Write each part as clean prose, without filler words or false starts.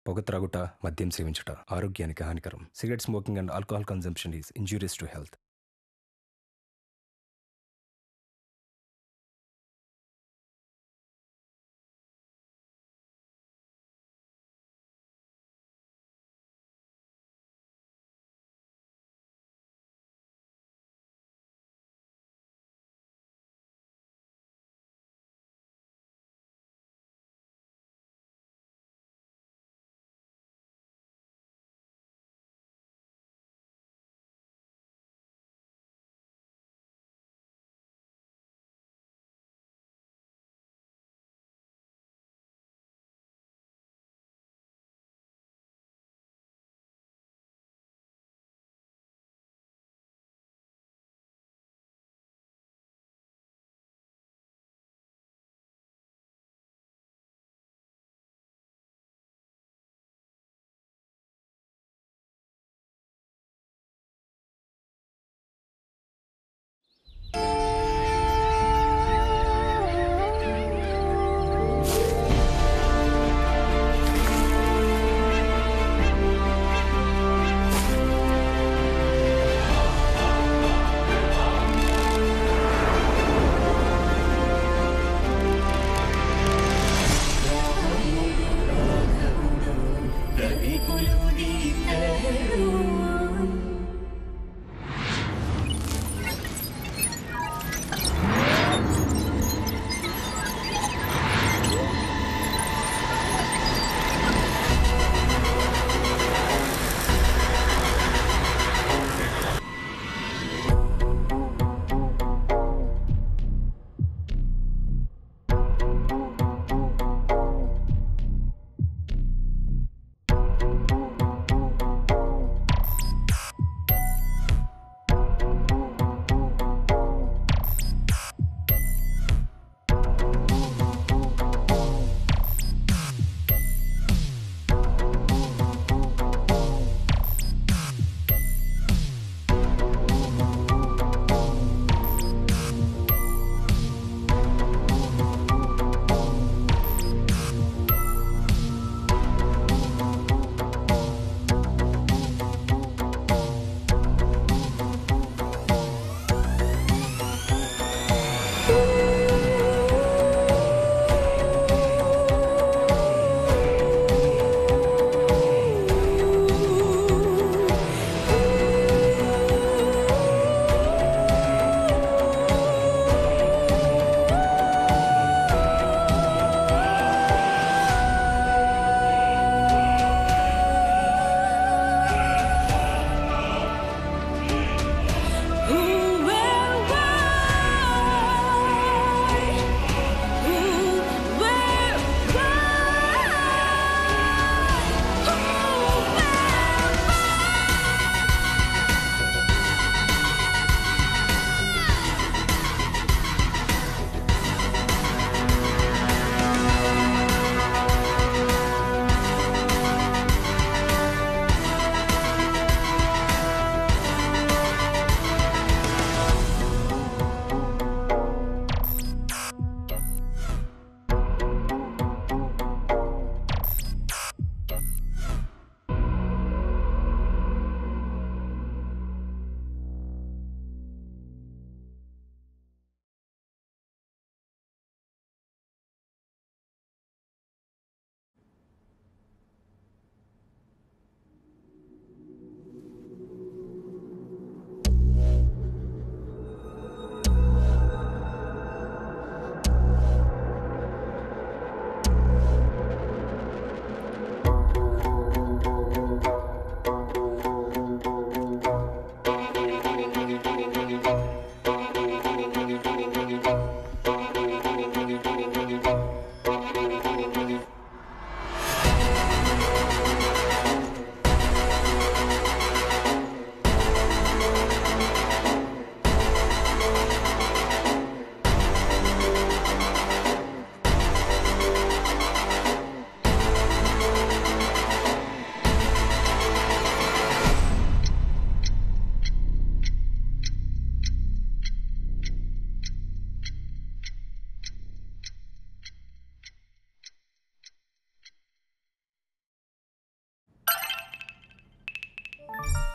పొగ త్రాగుట, మద్యం సేవించుట ఆరోగ్యానికి హానికరం. Cigarette smoking and alcohol consumption is injurious to health.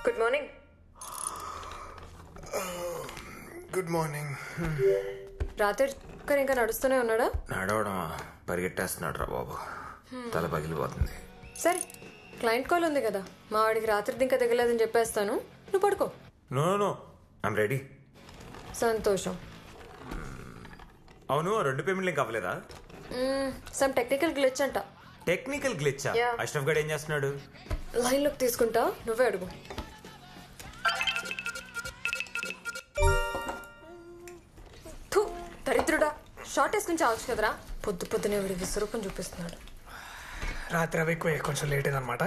Good morning. Good morning. రాత్రి ఒక్కరు ఇంకా నడుస్తూనే ఉన్నాడా? నడవడమా, పరిగెట్టేస్తున్నాడు రా బాబు. తల పగిలిపోతుంది. సరే, క్లయింట్ కాల్ ఉంది కదా, మా వాడికి రాత్రి ఇంకా తగ్గలేదని చెప్పేస్తాను, నువ్వు పడుకో. No no, I'm ready. సంతోషం. అవును, 2 పేమెంట్లు ఇంకా అవ్వలేదా? సమ్ టెక్నికల్ గ్లిచ్ అంట. టెక్నికల్ గ్లిచ్చా? Yeah. అష్రఫ్ గడ్ ఏం చేస్తున్నాడు? లైన్లోకి తీసుకుంటా, నువ్వే అడుగు. థూ, దరిద్రుడా, షార్ట్ వేసుకుని చావచ్చు కదరా. పొద్దునే వీడి విశ్వరూపం చూపిస్తున్నాడు. రాత్రి అవి ఎక్కువ, కొంచెం లేట్ అయిందనమాట.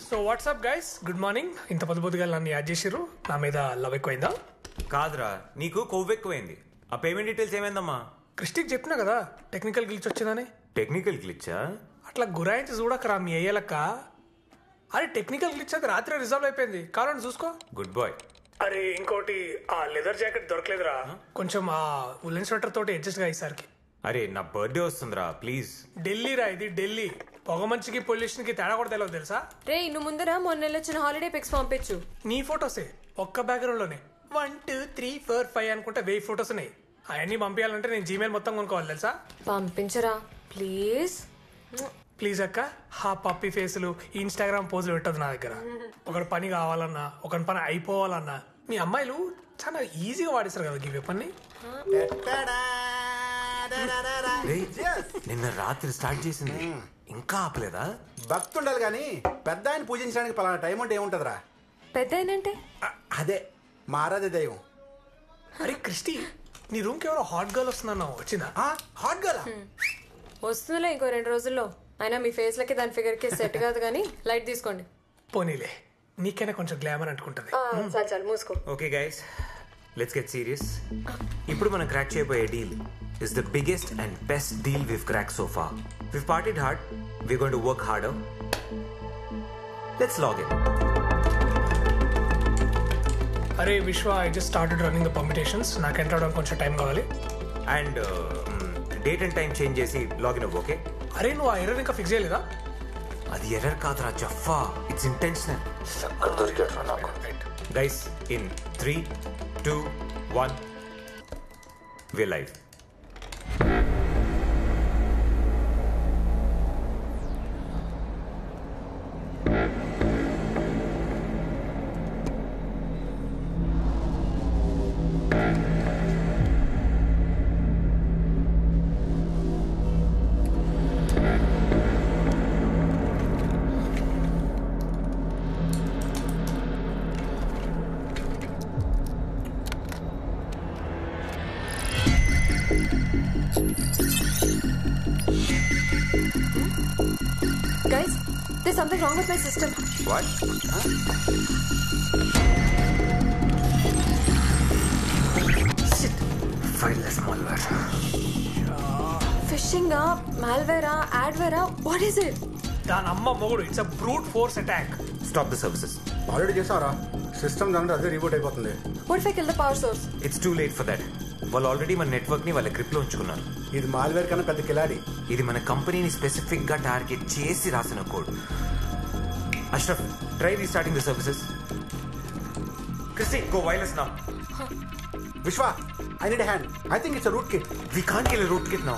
So WhatsApp guys, good morning. ఇంత పొద్దుగా నన్ను యాడ్ చేసిర్రు, నా మీద లవ్ ఎక్కువైందా? కాదురా, నీకు కొవ్వు ఎక్కువైంది. ఆ పేమెంట్ డీటెయిల్స్ ఏమైందమ్మా? క్రిస్టిక్ చెప్పినా కదా టెక్నికల్ గ్లిచ్ వచ్చిందని. టెక్నికల్ గ్లిచ్చా? అట్లా గురాయించి చూడకరా మీ అయ్యలక్క. అరే టెక్నికల్ గ్లిచ్ అది రాత్రి రిజాల్వ్ అయిపోయింది, కావాలని చూసుకో. Good boy. అరే ఇంకోటి, ఆ లెదర్ జాకెట్ దొరకలేదురా, కొంచెం ఆ ఉలెన్ స్వెటర్ తోటి అడ్జస్ట్ గా ఈసారికి. అరే నా బర్త్డే వస్తుందిరా, ప్లీజ్. ఢిల్లీ రా ఇది, ఢిల్లీ. పొగ మంచికి పొల్యూషన్ కి తేడా కూడా తెలియదు తెలుసా? రే, నువ్వు ముందర మొన్న వచ్చిన హాలిడే పిక్స్ పంపించు. నీ ఫొటోసే ఒక్క బ్యాక్గ్రౌండ్ లోనే 1 2 3 4 5 అనుకుంటే 1000 ఫొటోస్ ఉన్నాయి. అవన్నీ పంపించాలంటే నేను జీమెయిల్ మొత్తం కొనుక్కోవాలి తెలుసా? పంపించరా ప్లీజ్. ప్లీజ్ అక్క, హా పప్పి ఫేసులు ఇన్స్టాగ్రామ్ పోజులు పెట్టదు నా దగ్గర. ఒకటి పని కావాలన్నా, ఒకటి పని అయిపోవాలన్నా మీ అమ్మాయిలు చాలా ఈజీగా వాడిస్తారు కదా ఈ పని. రేయ్, నిన్న రాత్రి స్టార్ట్ చేసింది, ఇంకా ఆపలేదా? భక్తి ఉండాలి కానీ పెద్ద ఆయన పూజించడానికి పలానా టైం అంటే ఏముంటదిరా? పెద్ద ఏంటంటే అదే మారాదే దైవం. అరే క్రిస్టి, నీ రూమ్కి ఎవరో హాట్ గర్ల్ వస్తుందన్నావు, వచ్చిందా? హాట్ గర్ల్ వస్తుందిలే ఇంకో 2 రోజుల్లో. అయినా మీ ఫేస్ లకి దాని ఫిగర్ కి సెట్ కాదు కానీ లైట్ తీసుకోండి. పోనీలే, నీకైనా కొంచెం గ్లామర్ అంటుకుంటది. చాలు మూసుకో. Okay guys, let's get serious. ఇప్పుడు మనం క్రాక్ చేయబోయే deal is the biggest and best deal we've cracked so far. We've partied hard, we're going to work harder. Let's log in. అరే విశ్వ, I just started running the permutations. నాకు enter అవడానికి కొంచెం time కావాలి. And date and time change చేసి login అవ్వు, okay? అరే నువ్వు ఆ ఎర్రర్ ఇంకా ఫిక్స్ చేయలేదా? అది ఎర్రర్ కాదురా జఫా, it's intentional. Guys, in 3 2 1 we're live. Guys, there's something wrong with my system. What? Shit. Fileless malware. Phishing, malware, adware, what is it? దాని అమ్మ మొగుడు, it's a brute force attack. Stop the services. Already చేసావరా? System దాంట్లో అదే reboot అయిపోతుంది. What if I kill the power source? It's too late for that. వాళ్ళు already మన network ని వాళ్ళ గ్రిప్ లో ఉంచుకున్నారు. ఇది మాల్వేర్ కన్నా పెద్ద కిలాడి. ఇది మన కంపెనీని స్పెసిఫిక్ గా టార్గెట్ చేసి రాసిన code. Ashraf, try restarting the services. Christy, go wireless now. Vishwa, I need hand. I think it's root kit. We can't kill root kit now.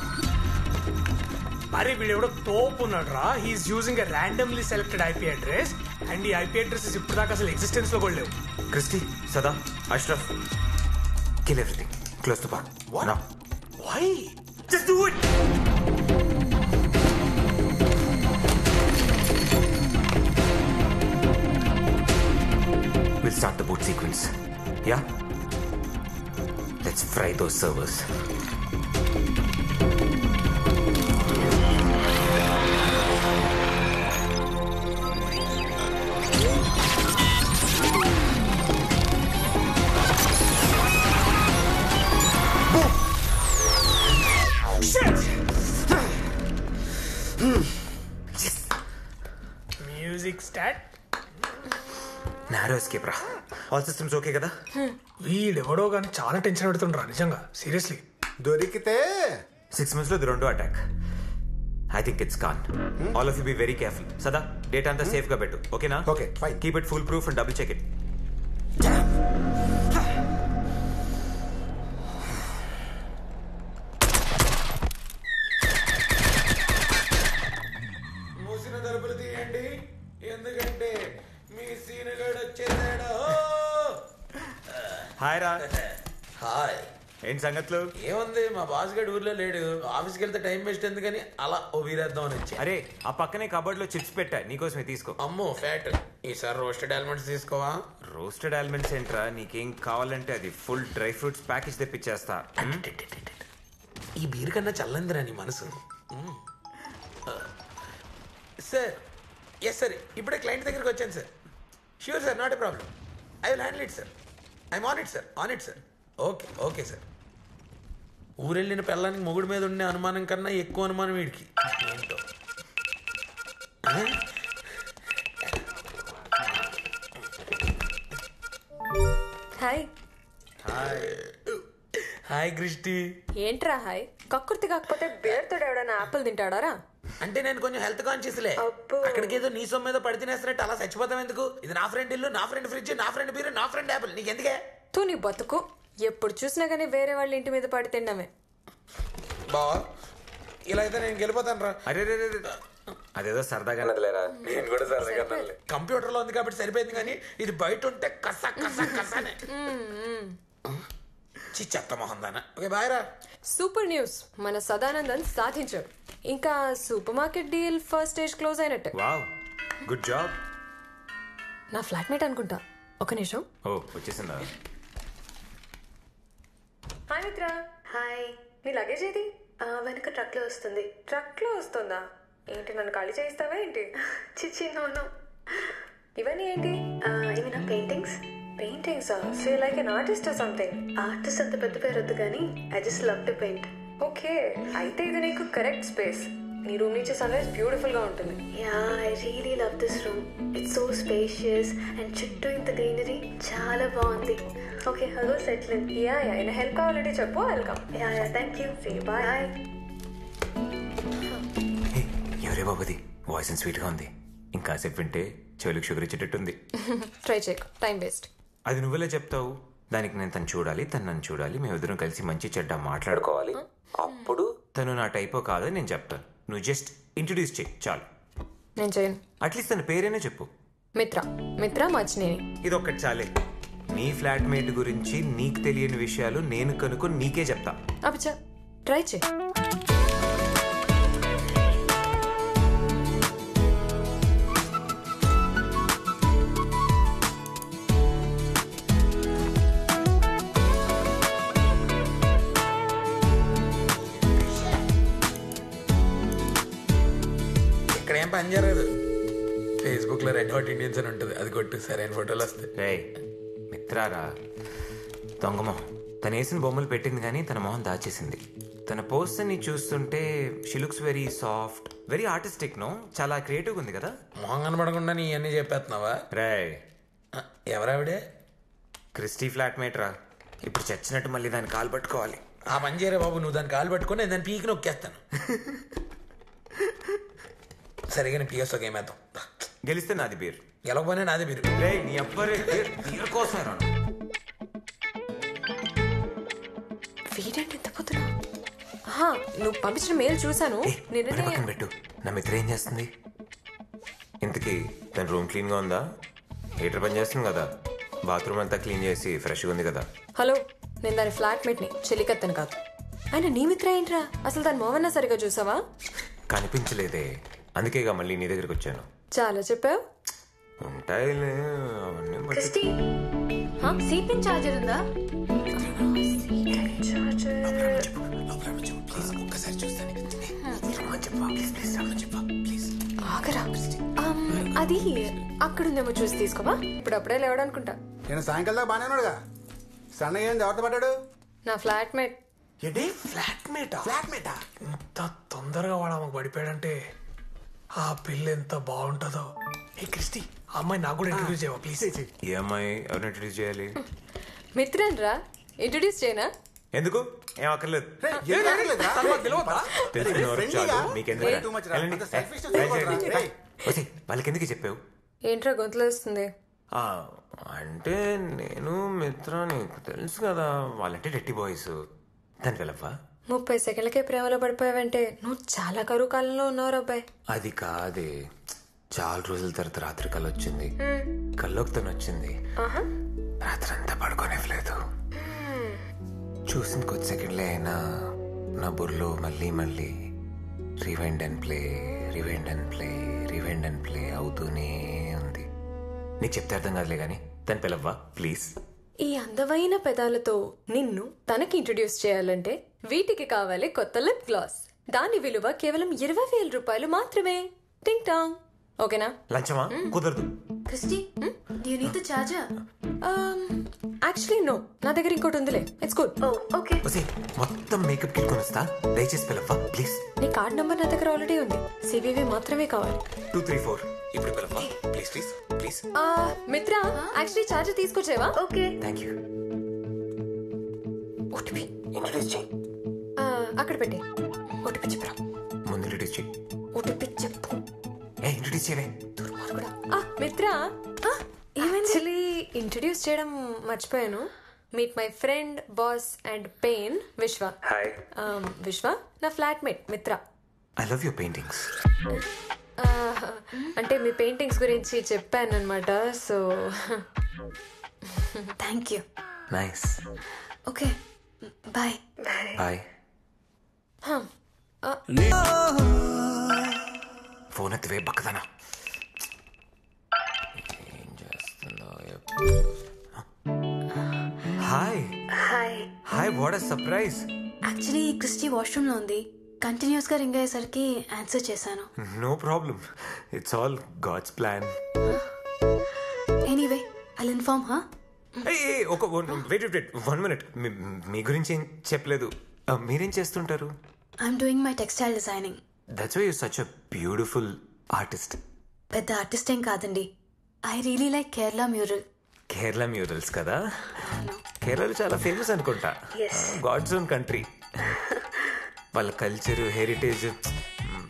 అరే వీడు ఎవడో తోపు ఉన్నాడు రా. He's using a randomly selected IP address and ఈ IP address ఇప్పుడు దాకా అసలు ఎగ్జిస్టెన్స్ లో కూడా లేవు. Christy, Sada, Ashraf, kill everything. Close the bar. What? Now. Why? Just do it! We'll start the boot sequence. Yeah? Let's fry those servers. Music start. Narrow escape రా. All systems okay కదా? వీడెవడో కానీ చాలా టెన్షన్ పెడుతుండ్రా నిజంగా, seriously. దొరికితే 6 months లో the రెండో attack. I think it's gone. All of you be very careful. Sada, data అంతా సేఫ్ గా పెట్టు, ఓకేనా? Okay, fine. Keep it full proof and double check it. మూసిన తలుపులు తీయండి, ఎందుకంటే మీ సీనుగాడు వచ్చేసాడు. హాయ్ రా. హాయ్. ఏంటి సంగతులు? ఏముంది, మా బాస్ గడు ఊర్లో లేడు. ఆఫీస్కి వెళ్తే టైం వేస్ట్ ఎందుకని అలా ఓ వీరేద్దాం అని వచ్చి. అరే ఆ పక్కనే కబోర్డ్ లో చిప్స్ పెట్టా, నీకోసమే తీసుకో. అమ్మో ఫ్యాట్. ఈసారి రోస్టెడ్ ఆల్మండ్స్ తీసుకోవా? రోస్టెడ్ ఆల్మండ్స్ ఏంట్రా, నీకేం కావాలంటే అది ఫుల్ డ్రై ఫ్రూట్స్ ప్యాకేజ్ తెప్పించేస్తా. ఈ బీర్ కన్నా చల్లందిరా నీ మనసు. సార్, ఎస్ సార్, ఇప్పుడే క్లయింట్ దగ్గరికి వచ్చాను sir. Sure sir, not a problem. I will handle it sir. I'm on it sir, on it sir. Okay okay sir. ఊరెళ్ళిన పిల్లానికి మొగుడు మీద ఉండే అనుమానం కన్నా ఎక్కువ అనుమానం వీడికి ఏంటో. హాయ్. Hi Christy. ఏంట్రా హాయ్? కక్కుర్తి కాకపోతే బేర్తో ఎవడైనా ఆపిల్ తింటాడారా? అంటే నేను కొంచెం హెల్త్ కాన్షియస్లే. అబ్బో. అక్కడికి ఏదో నీ సొమ్ము మీద పడి తినేస్తున్నట్టు అలా చచ్చిపోతాం ఎందుకు? ఇది నా ఫ్రెండ్ ఇల్లు, నా ఫ్రెండ్ ఫ్రిడ్జ్, నా ఫ్రెండ్ బీరు, నా ఫ్రెండ్ యాపిల్. నీకు ఎందుకే? తూ నీ బతుకు. ఎప్పుడు చూసినా కానీ వేరే వాళ్ళ ఇంటి మీద పడి తిండమే. బావా, ఇలా అయితే నేను గెలిపోతాను రా. అరే రే రే రే. అదేదో సరదాగా నదిలేరా. నేను కూడా సరదాగా కంప్యూటర్ లో ఉంది కాబట్టి సరిపోయింది, కానీ ఇది బయట ఉంటే కస కస కసనే. చెత్త మొహం దానా. ఓకే బాయ్ రా. సూపర్ న్యూస్, మన సదానందన్ సాధించాడు. ఇంకా super market deal first stage close అయినట్టే. Wow, good job. నా ఫ్లాట్మేట్ అనుకుంటా. ఒక నిమిషం. ఓ వచ్చేసిందా? హాయ్ మిత్ర. హాయ్. నీ లగేజ్ ఏది? వెనక ట్రక్ లో వస్తుంది. ట్రక్ లో వస్తుందా? ఏంటి, నన్ను ఖాళీ చేయిస్తావా ఏంటి? చిచ్చి నోను. ఇవన్నీ ఏంటి? ఇవి నా పెయింటింగ్స్. పెయింటింగ్సా? So like an artist or something? Artist అంత పెద్ద పేరు వద్దు కానీ I just love to paint. Okay, అయితే ఇది నీకు కరెక్ట్ స్పేస్. నీ రూమ్ నుంచి సన్ రైజ్ బ్యూటిఫుల్ గా ఉంటుంది. Yeah, I really love this room. It's so spacious and చుట్టూ ఇంత గ్రీనరీ చాలా బాగుంది. Okay, hello settle in. Yeah yeah, ఏమైనా హెల్ప్ కావాలంటే చెప్పు, welcome. Yeah yeah, thank you. Bye. Bye. ఎవరే బాబుది, వాయిస్ స్వీట్ గా ఉంది. ఇంకాసేపు వింటే చెవులకు షుగర్ ఇచ్చేటట్టుంది. ట్రై చేయకు, టైం వేస్ట్. అది నువ్వెలా చెప్తావు? దానికి నేను తను చూడాలి, తను నన్ను చూడాలి, మేమిద్దరం కలిసి మంచి చెడ్డ మాట్లాడుకోవాలి. అప్పుడు తను నా టైపో కాదని నేను చెప్తాను. నువ్వు జస్ట్ ఇంట్రడ్యూస్ చేయి చాలు. నేను చేయను. అట్లీస్ట్ తన పేరేనే చెప్పు. మిత్ర. మిత్ర మచ్చినేని. ఇది ఒక్కటి చాలే. నీ ఫ్లాట్మేట్ గురించి నీకు తెలియని విషయాలు నేను కనుక్కొని నీకే చెప్తా. అబ్బా, ట్రై చేయి. ఇక్కడ ఏం పని జరగదు. ఫేస్బుక్ లో రెడ్ హాట్ ఇండియన్స్ అని ఉంటుంది, అది కొట్టు, సరైన ఫోటోలు వస్తాయి. రే మిత్రారా, దొంగమొహం. తను వేసిన బొమ్మలు పెట్టింది కానీ తన మొహం దాచేసింది. తన పోస్ట్ ని చూస్తుంటే she looks very soft, very artistic. No, చాలా క్రియేటివ్ ఉంది కదా. మొహం కనబడకుండా నీ అన్నీ చెప్పేస్తున్నావా? రే ఎవరావిడే? క్రిస్టీ ఫ్లాట్మేట్ రా. ఇప్పుడు చచ్చినట్టు మళ్ళీ దాన్ని కాలు పట్టుకోవాలి. ఆ పని చేయరా బాబు, నువ్వు దాన్ని కాలు పట్టుకొని నేను దాన్ని పీకి నొక్కేస్తాను. సరిగా పిఎస్ ఒక ఏమేద్దాం. గెలిస్తే నాది బీర్, గెలవకపోయినా నాది మీరు. రే నీ అబ్బరే బీర్ కోసమే రా. వీడేంటి ఇంత పొద్దున? నువ్వు పంపించిన మెయిల్ చూసాను. పక్కన పెట్టు. నా మిత్ర ఏం చేస్తుంది ఇంతకీ? తన రూమ్ క్లీన్ గా ఉందా? హీటర్ పని చేస్తుంది కదా? బాత్రూమ్ అంతా క్లీన్ చేసి ఫ్రెష్గా ఉంది కదా? హలో, నేను దాని ఫ్లాట్మేట్ని, చెలికత్తను కాదు. ఆయన నీ మిత్ర ఏంట్రా? అసలు దాని మొహన్నా సరిగా చూసావా? కనిపించలేదే, అందుకేగా మళ్ళీ నీ దగ్గరికి వచ్చాను. చాలా చెప్పావు. ఉంటాయిలే అవన్నీ. క్రిస్టీ, సీట్ పిన్ చార్జర్ ఉందా? ఆగరా, అది అక్కడుందేమో చూసి తీసుకోవా. ఇప్పుడు అప్పుడే లేవడనుకుంటా. నేను సాయంకాలం దాకా బాగానే ఉన్నాడుగా. సన్న ఏం జాగ్రత్త పడ్డాడు? నా ఫ్లాట్మేట్. ఏంటి ఫ్లాట్మేటా? ఫ్లాట్మేటా? ఇంత తొందరగా వాడు ఆమెకు పడిపోయాడంటే ఆ పిల్ల ఎంత బాగుంటుందో. ఏ క్రిస్టి, ఆ అమ్మాయి నాకు కూడా ఇంట్రడ్యూస్ చేయవా ప్లీజ్? ఈ అమ్మాయి ఎవరిని ఇంట్రడ్యూస్ చేయాలి? మిత్రన్ రా, ఇంట్రడ్యూస్ చేయనా? ఎందుకు? ఏం అక్కర్లేదు. తెలిసిన వరకు చాలు. మీకెందుకు? వెళ్ళండి. వసే వాళ్ళకి ఎందుకు చెప్పావు? ఏంట్రా గొంతులో వస్తుంది? అంటే నేను మిత్ర నీకు తెలుసు కదా, వాళ్ళంటే డెట్టి బాయ్స్. దాని వెళ్ళవా? 30 సెకండ్లకే ప్రేమలో పడిపోయావంటే నువ్వు చాలా కరువు కాలంలో ఉన్నావు అబ్బాయి. అది కాదే, చాలా రోజుల తర్వాత రాత్రి కళ్ళు వచ్చింది. కల్లోకి తను వచ్చింది. రాత్రి అంతా పడుకోనివ్వలేదు. చూసిన కొద్ది సెకండ్లే అయినా నా బుర్రలో మళ్ళీ మళ్ళీ rewind and play rewind and play rewind and play అవుతూనే ఉంది. నీకు చెప్తే అర్థం కాదులే కానీ తను పిలవ్వా ప్లీజ్. ఈ అందమైన పెదాలతో నిన్ను తనకి ఇంట్రడ్యూస్ చేయాలంటే వీటికి కావాలి కొత్త లిప్ గ్లాస్. దాని విలువ కేవలం 20,000 రూపాయలు మాత్రమే. టింగ్ టాంగ్. ఓకేనా? లంచమా? కుదరదు. Christy, do you need the charger? Actually no, నా దగ్గర ఇంకోటి ఉందిలే. It's good. Oh, okay. వసే మొత్తం మేకప్ కిట్ కొనిస్తా, దయచేసి పిలవ్వా ప్లీజ్. నీ కార్డ్ నంబర్ నా దగ్గర ఆల్రెడీ ఉంది. సివివి మాత్రమే కావాలి. 234 ఇప్పుడు పిలవ్వా please please please. Mitra, actually charger తీసుకొచ్చేవా? Okay. Thank you. OTP introduce చేయి. అక్కడ పెట్టి ఓటీపీ చెప్పరా. ముందు ఇంట్రడ్యూస్ చేయి. ఓటీపీ చెప్పు. ఇంట్రడ్యూస్ చేయవే. మిత్ర, యాక్చువల్లీ ఇంట్రడ్యూస్ చేయడం మర్చిపోయాను. Meet my friend, boss and pain, Vishwa. Hi. Vishwa నా flatmate Mitra. I love your paintings. అంటే మీ పెయింటింగ్స్ గురించి చెప్పాను అనమాట. So Thank you. నైస్. Okay. Bye. బాయ్. ఫోన్ ఎత్తివే బక్కదనా. ఏం చేస్తున్నావు? Hi. Hi. Hi, what a surprise. Actually Christy washroom లో ఉంది. కంటిన్యూస్ గా రింగ్ అయ్యేసరికి ఆన్సర్ చేశాను. No problem, it's all God's plan. Anyway I'll inform her. ఒక వెయిట్ 1 minute. మీ గురించి ఏం చెప్పలేదు. మీరేం చేస్తుంటారు? I'm doing my textile designing. That's why you such a beautiful artist. పెద్ద ఆర్టిస్ట్ ఏం కాదండి. I really like Kerala mural. Kerala murals కదా? కేరళలో చాలా ఫేమస్ అనుకుంటా. God's own country. వాళ్ళ culture, heritage.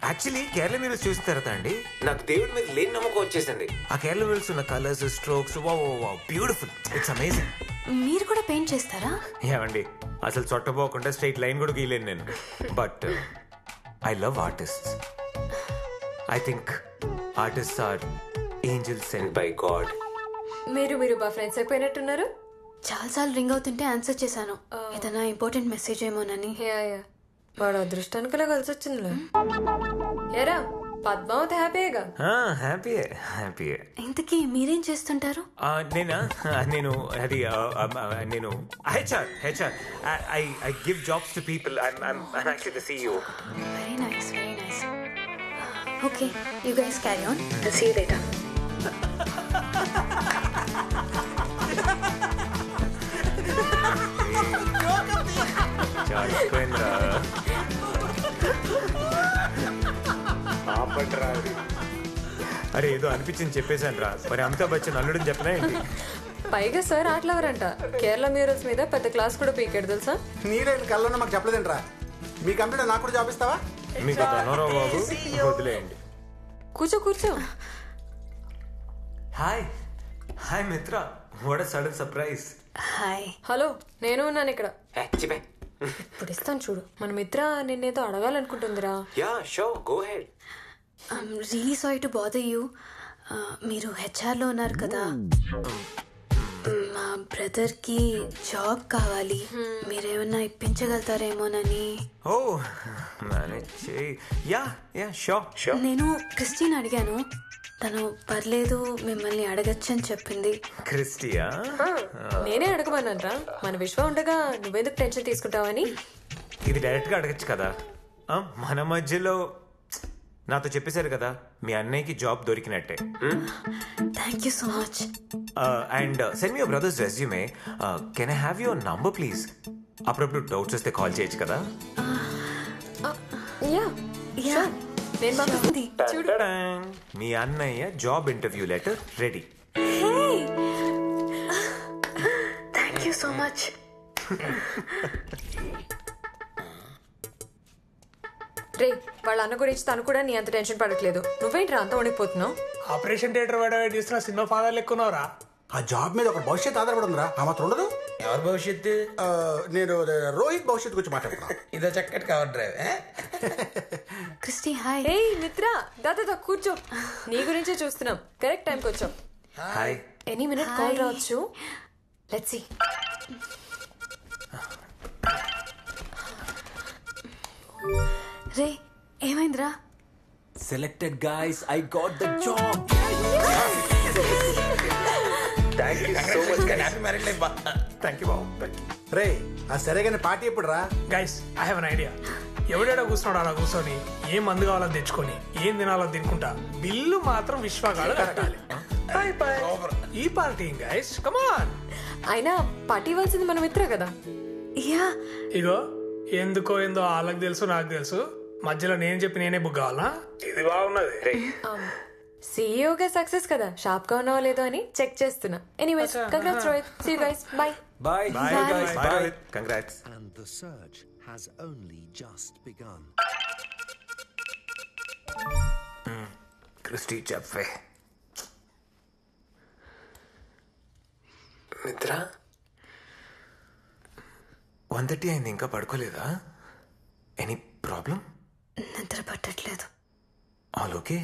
Actually Kerala murals చూసిన తర్వాత అండి నాకు దేవుడి మీద లేని నమ్మకం వచ్చేసింది. ఆ కేరళ మ్యూరల్స్ ఉన్న colours, strokes, beautiful. It's amazing. మీరు కూడా పెయింట్ చేస్తారా? ఏమండి, అసలు చొట్టపోకుండా స్ట్రైట్ లైన్ కూడా గీయలేను నేను. But I love artist. I think artist are angels sent by God. మీరు బా ఫ్రెండ్స్ అయిపోయినట్టున్నారు. చాలాసార్లు రింగ్ అవుతుంటే ఆన్సర్ చేశాను. ఏదైనా ఇంపార్టెంట్ మెసేజ్ ఏమోనని. వాడు అదృష్టానికిలా కలిసి వచ్చిందిలే. ఏరా పద్మావతి హ్యాపీగా? హ్యాపీయే హ్యాపీయే. ఇంతకీ మీరేం చేస్తుంటారు? నేను అది నేను HR. I give jobs to people. I'm actually the CEO. Very nice, very nice. Okay, you guys carry on. I'll see you later. అరే ఏదో అనిపించింది చెప్పేశాను రా. మరి అమితాబ్ బచ్చన్ అల్లుడని చెప్పనా ఏంటి? పైగా సార్ ఆటలవరంట. కేరళ మ్యూరల్స్ మీద పెద్ద క్లాస్ కూడా పీకాడు తెలుసా? నీరే కళ్ళలో మాకు చెప్పలేదంట్రా. మీ కంప్యూటర్ నాకు కూడా జాబ్ ఇస్తావా? మీకు ధనోరావు బాబు, వదిలేయండి. కూర్చో. హాయ్ మిత్ర, what a sudden surprise. Hi. Hello, నేను ఉన్నాను ఇక్కడ. చెప్పే. ఇప్పుడు ఇస్తాను చూడు. మన మిత్ర నిన్నేదో అడగాలనుకుంటుందిరా. Yeah sure, go head. I'm really sorry to bother you. మీరు హెచ్ఆర్లో ఉన్నారు కదా. మా బ్రదర్కి జాబ్ కావాలి. మీరేమన్నా ఇప్పించగలుగుతారేమోనని. ఓ మేనేజ్ చేయి. Yeah sure. నేను క్రిస్టిని అడిగాను. తను పర్లేదు మిమ్మల్ని అడగచ్చని చెప్పింది. క్రిస్టియా? నేనే అడగమన్నానరా. మన విశ్వ ఉండగా నువ్వెందుకు టెన్షన్ తీసుకుంటావని. ఇది డైరెక్ట్ గా అడగచ్చు కదా. మన మధ్యలో నాతో చెప్పేశారు కదా మీ అన్నయ్యకి జాబ్ దొరికినట్టే. Thank you so much. And send me your brother's resume. Can I have your number please? అప్పుడప్పుడు డౌట్స్ వస్తే కాల్ చేయొచ్చు కదా. యా నేను పంపిస్తుంది చూడు. మీ అన్నయ్య job interview letter ready. Thank you so much. రే వాళ్ళ అన్న గురించి తను కూడా నీ అంత టెన్షన్ పడట్లేదు. నువ్వేంట్రా అంత వణికిపోతున్నావు? ఆపరేషన్ థియేటర్ వాడు చేస్తున్న సినిమా ఫాదర్ లెక్కున్నావురా. ఆ జాబ్ మీద ఒక భవిష్యత్తు ఆధారపడి ఉందిరా. ఆ మాత్రం ఉండదు. ఎవరి భవిష్యత్తు? నేను రోహిత్ భవిష్యత్తు గురించి మాట్లాడుతున్నా. ఇదో చక్కటి కవర్ డ్రైవ్. Christy hi. ఏ మిత్ర దాదా కూర్చో. నీ గురించే చూస్తున్నాం. కరెక్ట్ టైంకి వచ్చాం. హాయ్. ఎనీ మినిట్ కాల్ రావచ్చు. Let's see. రే ఏమైందిరా? Selected guys, I got the job. Thank you so much. Happy marriage life. Thank you బాబు. రే ఆ సరేగానే పార్టీ ఎప్పుడు రా? Guys I have an idea. ఎవడేడా కూర్చున్నాడు అలా కూర్చొని ఏం మందు కావాలని తెచ్చుకొని ఏం తినాలో తినుకుంటా బిల్లు మాత్రం విశ్వగాడు కట్టాలి. ఈ పార్టీ గైస్ కమాన్. అయినా పార్టీ ఇవ్వాల్సింది మన మిత్ర కదా. యా ఇగో ఎందుకో ఏందో వాళ్ళకి తెలుసు నాకు తెలుసు. మధ్యలో నేను చెప్పి నేనే బుక్ కావాలా? ఇది బాగున్నది. సీఈఓగా సక్సెస్ కదా, షాప్ గా ఉన్నావో లేదో అని చెక్ చేస్తున్నా. Anyways congrats Rohit. See you guys. Bye. Bye. Bye guys. Bye. Congrats. And the search has only just begun. Christy చెప్పే. మిత్ర 1:30 అయింది, ఇంకా పడుకోలేదా? Any problem? నిద్ర పట్టట్లేదు. All okay?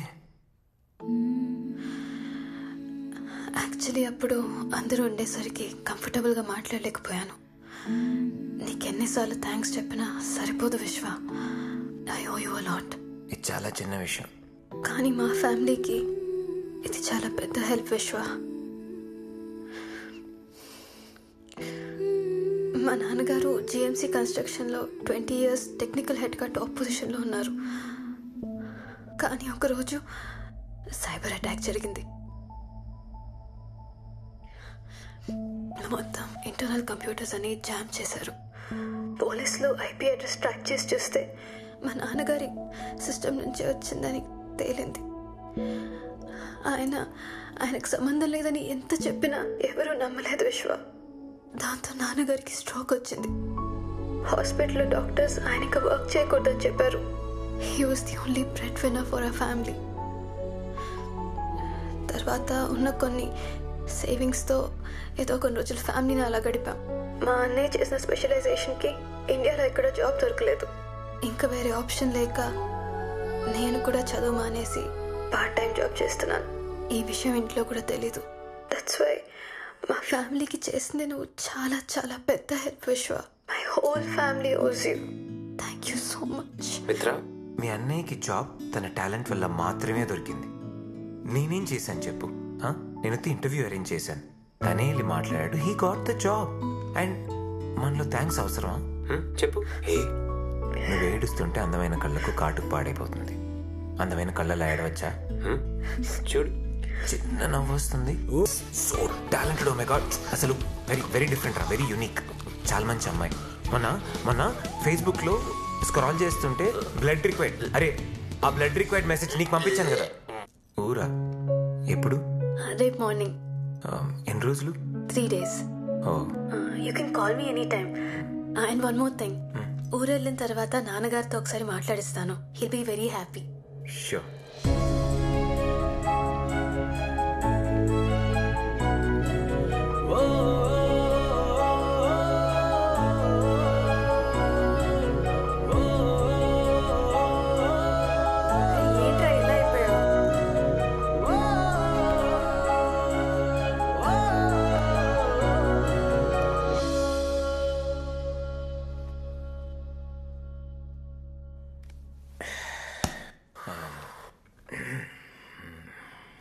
యాక్చువల్లీ అప్పుడు అందరూ ఉండేసరికి కంఫర్టబుల్గా మాట్లాడలేకపోయాను. నీకెన్నిసార్లు థ్యాంక్స్ చెప్పినా సరిపోదు Vishwa. I owe you a lot. ఇది చాలా చిన్న విషయం. కానీ మా ఫ్యామిలీకి ఇది చాలా పెద్ద హెల్ప్ విశ్వ. మా నాన్నగారు జిఎంసీ కన్స్ట్రక్షన్లో 20 years టెక్నికల్ హెడ్గా టాప్ పొజిషన్లో ఉన్నారు. కానీ ఒకరోజు సైబర్ అటాక్ జరిగింది. మొత్తం ఇంటర్నల్ కంప్యూటర్స్ అని జామ్ చేశారు. పోలీసులు ఐపీ అడ్రస్ ట్రాక్ చేసి చూస్తే మా నాన్నగారి సిస్టమ్ నుంచి వచ్చిందని తేలింది. ఆయనకు సంబంధం లేదని ఎంత చెప్పినా ఎవరూ నమ్మలేదు విశ్వ. దాంతో నాన్నగారికి స్ట్రోక్ వచ్చింది. హాస్పిటల్లో డాక్టర్స్ ఆయనకి వర్క్ చేయకూడదని చెప్పారు. He was the only bread winner for our family. తర్వాత ఉన్న కొన్ని సేవింగ్స్తో ఏదో కొన్ని రోజులు ఫ్యామిలీని అలా గడిపాం. మా అన్నయ్య చేసిన స్పెషలైజేషన్కి ఇండియాలో ఎక్కడ జాబ్ దొరకలేదు. ఇంకా వేరే ఆప్షన్ లేక నేను కూడా చదువు మానేసి పార్ట్ టైం జాబ్ చేస్తున్నాను. ఈ విషయం ఇంట్లో కూడా తెలీదు. దట్స్ వై మా ఫ్యామిలీకి చేసింది నువ్వు చాలా చాలా పెద్ద హెల్ప్ విశ్వ. మై హోల్ ఫ్యామిలీ ఓస్ you. Thank you so much. మిత్ర, మీ అన్నయ్యకి జాబ్ తన టాలెంట్ వల్ల మాత్రమే దొరికింది. నేనేం చేశాను చెప్పు? నేను ఇంటర్వ్యూ అరేంజ్ చేశాను, తనే వెళ్ళి మాట్లాడాడు. He got the job. And మనలో థ్యాంక్స్ అవసరమా చెప్పు? నువ్వు ఏడుస్తుంటే అందమైన కళ్ళకు కాటుకు పాడైపోతుంది. అందమైన కళ్ళలో ఏడవచ్చా? చూడు, చిన్న నవ్వు వస్తుంది. So talented. Oh my God, అసలు వెరీ వెరీ డిఫరెంట్ రా, వెరీ యూనిక్. చాలా మంచి అమ్మాయి. మొన్న ఫేస్బుక్లో స్క్రాల్ చేస్తుంటే బ్లడ్ రిక్వైర్డ్, అరే ఆ బ్లడ్ రిక్వైర్డ్ మెసేజ్ నీకు పంపించాను కదా. ఊరా ఎప్పుడు? రేపు మార్నింగ్. ఎన్ని రోజులు? 3 days. Oh, you can call me any time. And one more thing, ఊరు వెళ్ళిన తర్వాత నాన్నగారితో ఒకసారి మాట్లాడిస్తాను. He'll be very happy. Sure. ఏంట్రా ఇలా అయిపోయావు?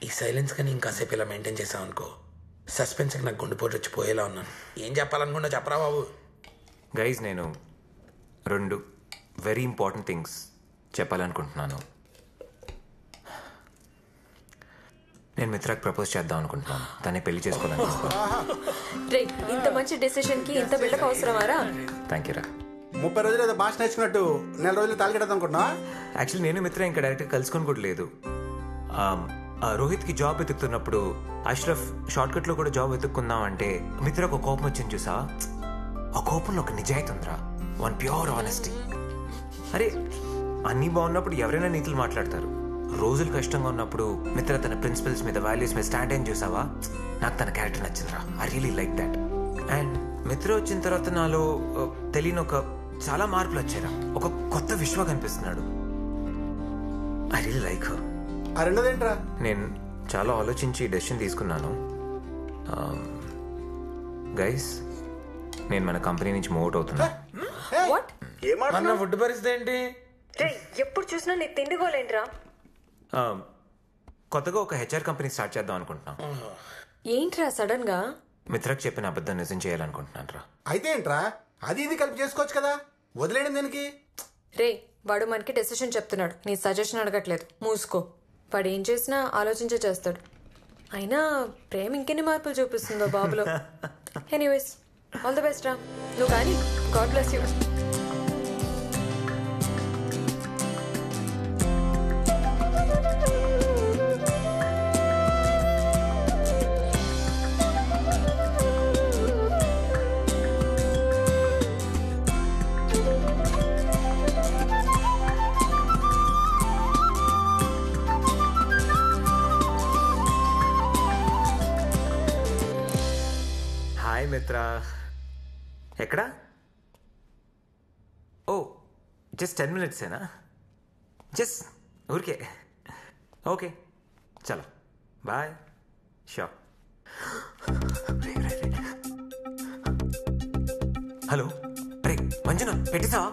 ఈ సైలెన్స్ కానీ ఇంకాసేపు ఇలా మెయింటైన్ చేసావు అనుకో, సస్పెన్స్కి నాకు గుండెపోటు వచ్చి పోయేలా ఉన్నాను. ఏం చెప్పాలనుకున్నా చెప్పరా బాబు. గైజ్, నేను 2 వెరీ ఇంపార్టెంట్ థింగ్స్ చెప్పాలనుకుంటున్నాను. నేను మిత్రాకి ప్రపోజ్ చేద్దాం అనుకుంటున్నాను. తనే పెళ్లి చేసుకోవాలనుకుంటున్నాను. రే, ఇంత మంచి డెసిషన్ కి ఇంత బిల్డప్ అవసరమారా? థ్యాంక్ యూ రా. 30 రోజులు ఏదో భాష నేర్చుకున్నట్టు 4 రోజులు తాలిగడదాం అనుకుంటున్నావా? యాక్చువల్లీ నేను మిత్ర ఇంకా డైరెక్ట్గా కలుసుకొని కూడా లేదు. రోహిత్కి జాబ్ వెతుకుతున్నప్పుడు అష్రఫ్ షార్ట్కట్లో కూడా జాబ్ వెతుక్కుందాం అంటే మిత్రకు ఒక కోపం వచ్చింది చూసా. ఆ కోపంలో ఒక నిజాయితీ ఉందిరా, వన్ ప్యూర్ ఆనెస్టీ. అరే అన్నీ బాగున్నప్పుడు ఎవరైనా నీతులు మాట్లాడతారు. రోజులు కష్టంగా ఉన్నప్పుడు మిత్ర తన ప్రిన్సిపల్స్ మీద వాల్యూస్ మీద స్టాండ్ అయిన చూసావా, నాకు తన క్యారెక్టర్ నచ్చిందిరా. I really like that. And Mitra వచ్చిన తర్వాత నాలో తెలియని చాలా మార్పులు వచ్చారా. ఒక కొత్త విశ్వ కనిపిస్తున్నాడు. I really like her. ఆ రెండోదేంట్రా? నేను చాలా ఆలోచించి డెసిషన్ తీసుకున్నాను. గైస్, నేను మన కంపెనీ నుంచి మూవ్ అవుట్ అవుతున్నా. వాట్? మన ఫుడ్ పరిస్థితి ఏంటి? ఎప్పుడు చూసినా నీ తిండిగోలేంట్రా? కొత్తగా ఒక హెచ్ఆర్ కంపెనీ స్టార్ట్ చేద్దాం అనుకుంటున్నాం. ఏంట్రా సడన్ గా? మిత్రకు చెప్పిన అబద్ధం నిజం చేయాలనుకుంటున్నాను రా. అయితే ఏంట్రా, అది ఇది కలిపి చేసుకోవచ్చు కదా, వదిలేయడం దానికి. రే, వాడు మనకి డెసిషన్ చెప్తున్నాడు, నీ సజెషన్ అడగట్లేదు. మూసుకో. వాడు ఏం చేసినా ఆలోచించే చేస్తాడు. అయినా ప్రేమ ఇంకెన్ని మార్పులు చూపిస్తుందో బాబులో. ఎనీవేస్, ఆల్ ద బెస్ట్ రా. నువ్వు కానీ గాడ్ బ్లెస్ యూ. హాయ్ మిత్ర. ఎక్కడా? ఓ, జస్ట్ 10 minutesేనా? జస్ట్ ఊరికే. ఓకే, చలో బాయ్. షూర్. హలో, అరే మంజున పెట్టేసావా?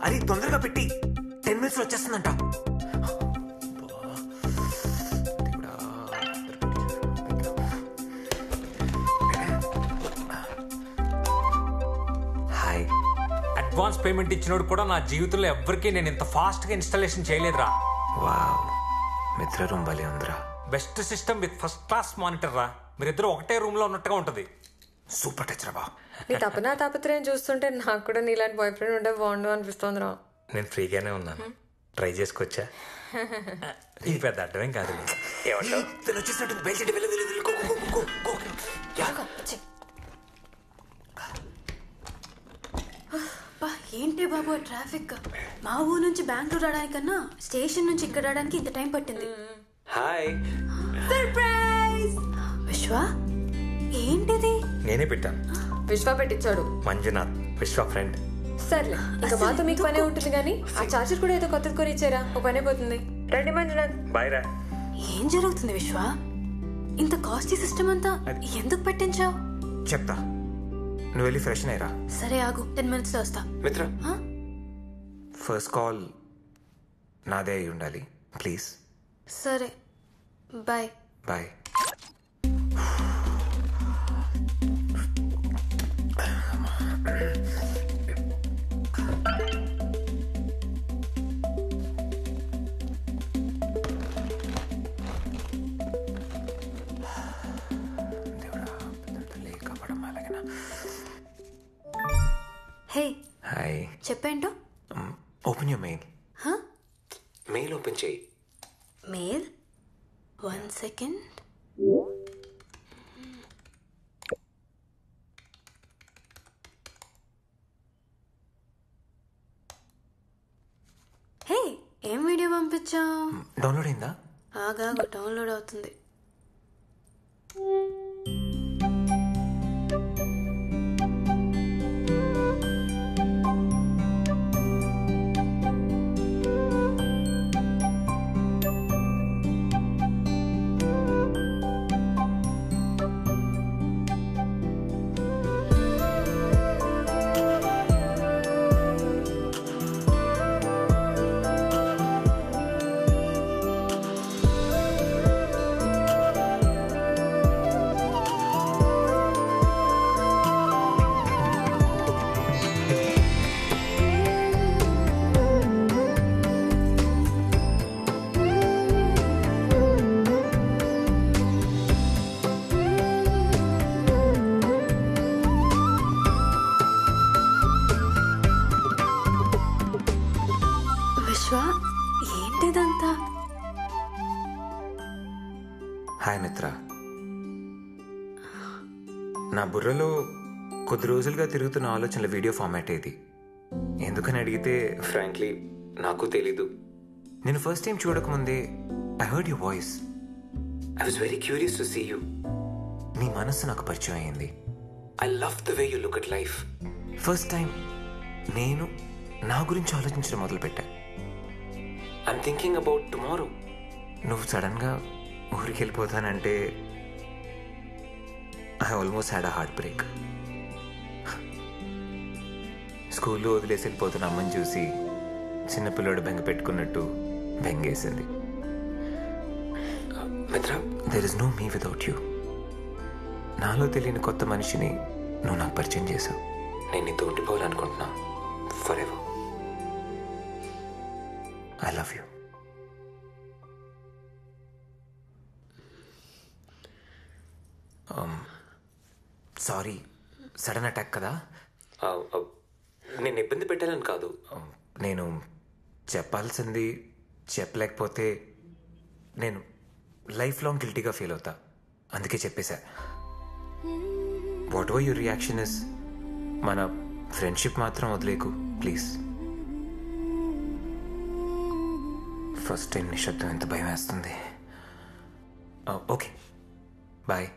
అరే తొందరగా పెట్టి, 10 minutes వచ్చేస్తుందంట. అడ్వాన్స్ పేమెంట్ ఇచ్చినోడు కూడా నా జీవితంలో ఎవ్వరికీ నేను ఇంత ఫాస్ట్ గా ఇన్స్టాలేషన్ చేయలేదురా. వావ్, మిత్ర రూమ్ భలే ఉందిరా. Best system with first class monitor రా. మీరిద్దరు ఒకటే రూమ్ లో ఉన్నట్టుగా ఉంటది. సూపర్ టచ్ రా బా. నీ తాపత్రయం చూస్తుంటే నాకు కూడా నీలాంటి బాయ్ ఫ్రెండ్ ఉంటే బాగుండు అనిపిస్తోందిరా. నేను ఫ్రీగానే ఉన్నాను, ట్రై చేసుకొచ్చా. ఇది పెద్ద అడ్డమేం కాదు. ఏంటి బాబు ట్రాఫిక్? మా ఊరు నుంచి బెంగళూరు రావడానికన్నా స్టేషన్ నుంచి ఇక్కడ రావడానికి ఇంత టైం పట్టింది. హాయ్. సర్ప్రైజ్! విశ్వ, ఏంటిది? నేనే పెట్టాను. విశ్వ పెట్టించాడు. మంజునాథ్, విశ్వ ఫ్రెండ్. సర్లే, ఇంకా మాతో మీకు పనే ఉంటుంది కానీ ఆ చార్జర్ కూడా ఏదో కొత్తది కొని ఇచ్చారా, ఒక పనే పోతుంది. రండి మంజునాథ్. బాయ్ రా. ఏం జరుగుతుంది విశ్వ? ఇంత కాస్ట్లీ సిస్టమ్ అంతా ఎందుకు పెట్టించావు? చెప్తా, నువ్వు వెళ్ళి ఫ్రెష్ అయ్యరా. సరే ఆగు, 10 minutes లో వస్తా. మిత్ర, ఫస్ట్ కాల్ నాదే అయి ఉండాలి ప్లీజ్. సరే, బాయ్. బాయ్. Hey, hi. చెప్పేంటో. Open your mail. Mail open చేయి. మెయిల్? 1 second. హే, ఏం వీడియో పంపించావు? డౌన్లోడ్ అయిందా? ఆగా, డౌన్లోడ్ అవుతుంది. ఏంటిదంతా? హాయ్ మిత్ర. నా బుర్రలో కొద్ది రోజులుగా తిరుగుతున్న ఆలోచనల వీడియో ఫార్మాట్ ఇది. ఎందుకని అడిగితే ఫ్రాంక్లీ నాకు తెలీదు. నేను ఫస్ట్ టైం చూడకముందే I heard your voice. I was very curious to see you. నీ మనస్సు నాకు పరిచయం అయింది. I love the way you look at life. First time నేను నా గురించి ఆలోచించడం మొదలుపెట్టా. I'm thinking about tomorrow. నువ్వు సడన్గా ఊరికి వెళ్ళిపోతానంటే I almost had a heart break. స్కూల్లో వదిలేసి వెళ్ళిపోతున్న అమ్మని చూసి చిన్నపిల్లడు బెంగ పెట్టుకున్నట్టు బెంగేసింది. Mitra, there is no me without you. నాలో తెలియని కొత్త మనిషిని నువ్వు నాకు పరిచయం చేశావు. నేను నీతో ఉండిపోవాలనుకుంటున్నా forever. I love you. Sorry, sudden attack కదా. నేను ఇబ్బంది పెట్టాలని కాదు. నేను చెప్పాల్సింది చెప్పలేకపోతే నేను లైఫ్ లాంగ్ గిల్టీగా ఫీల్ అవుతా. అందుకే చెప్పేశా. Whatever your reaction is, మన ఫ్రెండ్షిప్ మాత్రం వదిలేకు ప్లీజ్. ఫస్ట్ టైం నిశ్శబ్దం ఎంత భయం వేస్తుంది. Okay, bye.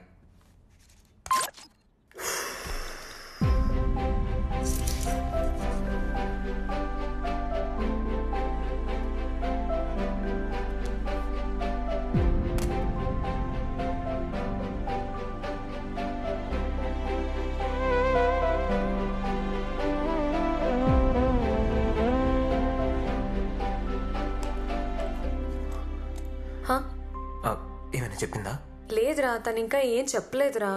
ఏమైనా చెప్పిందా? లేదురా, తను ఇంకా ఏం చెప్పలేదురా.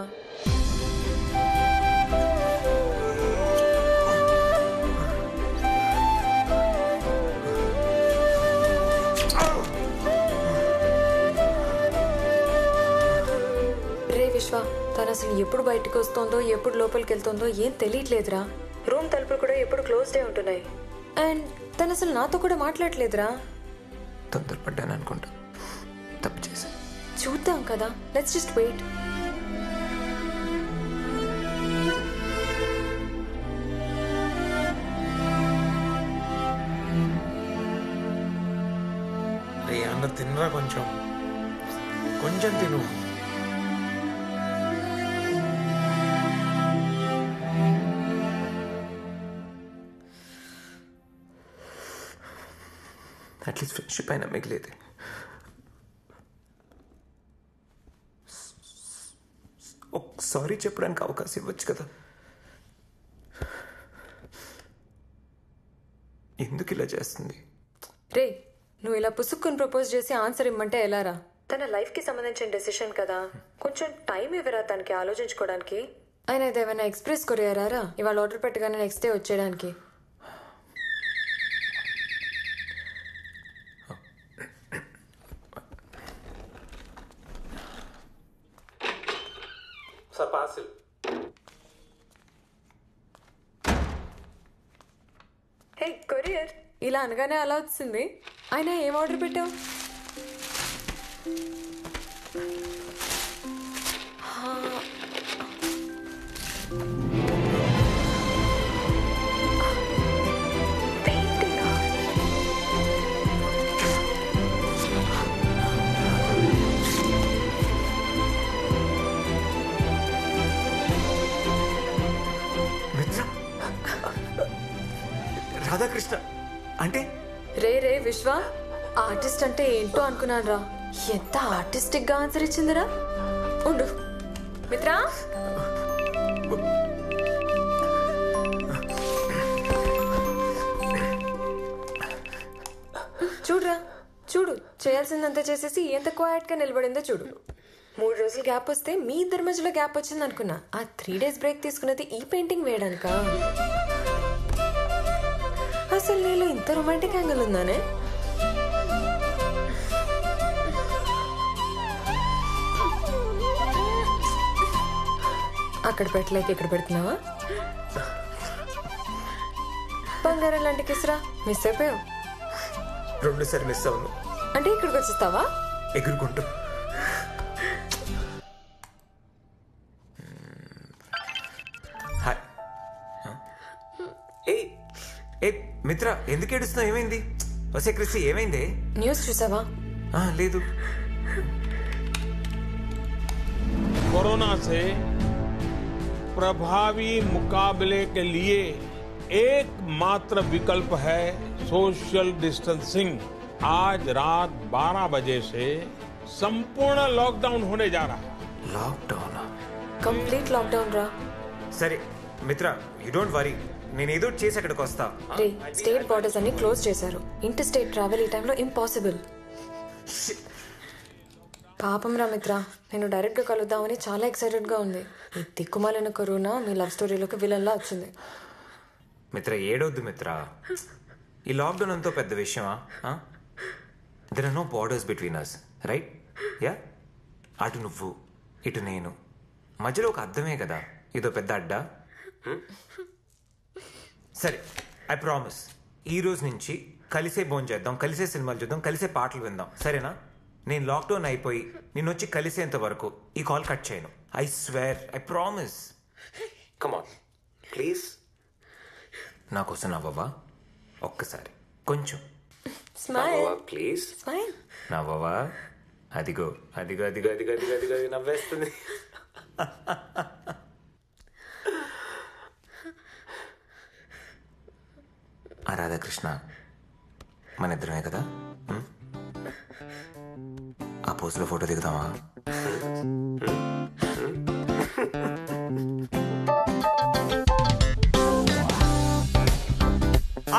రే విశ్వ, తను అసలు ఎప్పుడు బయటకు వస్తుందో ఎప్పుడు లోపలికి వెళ్తుందో ఏం తెలియట్లేదురా. రూమ్ తలుపులు కూడా ఎప్పుడు క్లోజ్డే ఉంటున్నాయి. అండ్ తను అసలు నాతో కూడా మాట్లాడలేదురా. తొందరపడ్డాను అనుకుంటా, తప్పు చేశా. చూద్దాం కదా, లెట్స్ జస్ట్ వెయిట్. రే అన్న, తినరా, కొంచెం కొంచెం తిను. అట్లీస్ట్ ఫ్రెండ్షిప్ అయినా మిగిలేది. సారీ చెప్పడానికి అవకాశం ఇవ్వచ్చు కదా. ఎందుకు ఇలా చేస్తుంది? రే, నువ్వు ఇలా పుసుక్కుని ప్రపోజ్ చేసి ఆన్సర్ ఇమ్మంటే ఎలారా? తన లైఫ్కి సంబంధించిన డెసిషన్ కదా, కొంచెం టైం ఇవ్వరా తనకి ఆలోచించుకోవడానికి. ఆయన ఏదేమైనా ఎక్స్ప్రెస్ కొరియారా ఇవాళ ఆర్డర్ పెట్టగానే నెక్స్ట్ డే వచ్చేయడానికి? Sir, parcel. హే కొరియర్, ఇలా అనగానే అలా వచ్చింది. అయినా ఏం ఆర్డర్ పెట్టావు? రాధాకృష్ణ అంటే? రే రే విశ్వ, ఆర్టిస్ట్ అంటే ఏంటో అనుకున్నాను రా. ఎంత ఆర్టిస్టిక్ గా ఆన్సర్ ఇచ్చిందిరా. ఉండు మిత్రా. చూడురా, చూడు, చేయాల్సిందంతా చేసేసి ఎంత క్వైట్ గా నిలబడిందో చూడు. 3 రోజులు గ్యాప్ వస్తే మీ ఇద్దరి మధ్యలో గ్యాప్ వచ్చింది అనుకున్నా. ఆ 3 days బ్రేక్ తీసుకున్నది ఈ పెయింటింగ్ వేయడానికా? అసలు నీలో ఇంత రొమాంటిక్ యాంగిల్ ఉందానే? అక్కడ పెట్టలేక ఇక్కడ పెడుతున్నావా? బంగారం లాంటి కిస్రా మిస్ అయిపోయావు. 2 సార్లు మిస్ అవును. అంటే ఇక్కడికి వచ్చేస్తావా ఎగురుకుంటూ? హాయ్. ఏ మిత్ర, ఎందుకు ఏడుస్తున్నావు? ఏమైంది? వసే క్రిస్టి ఏమైంది? న్యూస్ చూసావా? లేదు. कोरोना से प्रभावी मुकाबले के लिए एकमात्र विकल्प है सोशल डिस्टेंसिंग। आज रात 12 बजे से संपूर्ण लॉकडाउन होने जा रहा है। लॉकडाउन? कंप्लीट लॉकडाउन रा. సరే మిత్ర, యూ డోంట్ వరీ, నేను ఏదో చేసి అక్కడికి వస్తా. రే, స్టేట్ బార్డర్స్ అన్ని క్లోజ్ చేశారు. ఇంటర్ స్టేట్ ట్రావెల్ ఈ టైంలో ఇంపాసిబుల్. పాపం రా మిత్ర, నేను డైరెక్ట్గా కలుద్దామని చాలా ఎక్సైటెడ్గా ఉంది. ఈ తిక్కుమాలిన కరోనా మీ లవ్ స్టోరీలోకి విలన్లా వచ్చింది. మిత్ర ఏడవద్దు మిత్ర, ఈ లాక్డౌన్ అంతా పెద్ద విషయమా? There are no borders between us, right? Ya, అటు నువ్వు ఇటు నేను, మధ్యలో ఒక అర్థమే కదా, ఇదో పెద్ద అడ్డా. సరే, ఐ ప్రామిస్, ఈ రోజు నుంచి కలిసే భోజనం చేద్దాం, కలిసే సినిమాలు చూద్దాం, కలిసే పాటలు విందాం, సరేనా? నేను లాక్డౌన్ అయిపోయి నేను వచ్చి కలిసేంత వరకు ఈ కాల్ కట్ చేయను. I swear, I promise. Come on please, నా కోసం నవ్వవా? ఒక్కసారి కొంచెం నవ్వవా ప్లీజ్? నవ్వవా? అదిగో అదిగో అదిగో అదిగో అదిగో అదిగో నవ్వేస్తుంది. రాధాకృష్ణ మన ఇద్దరమే కదా? ఆ పోస్ట్లో ఫోటో దిగుదామా?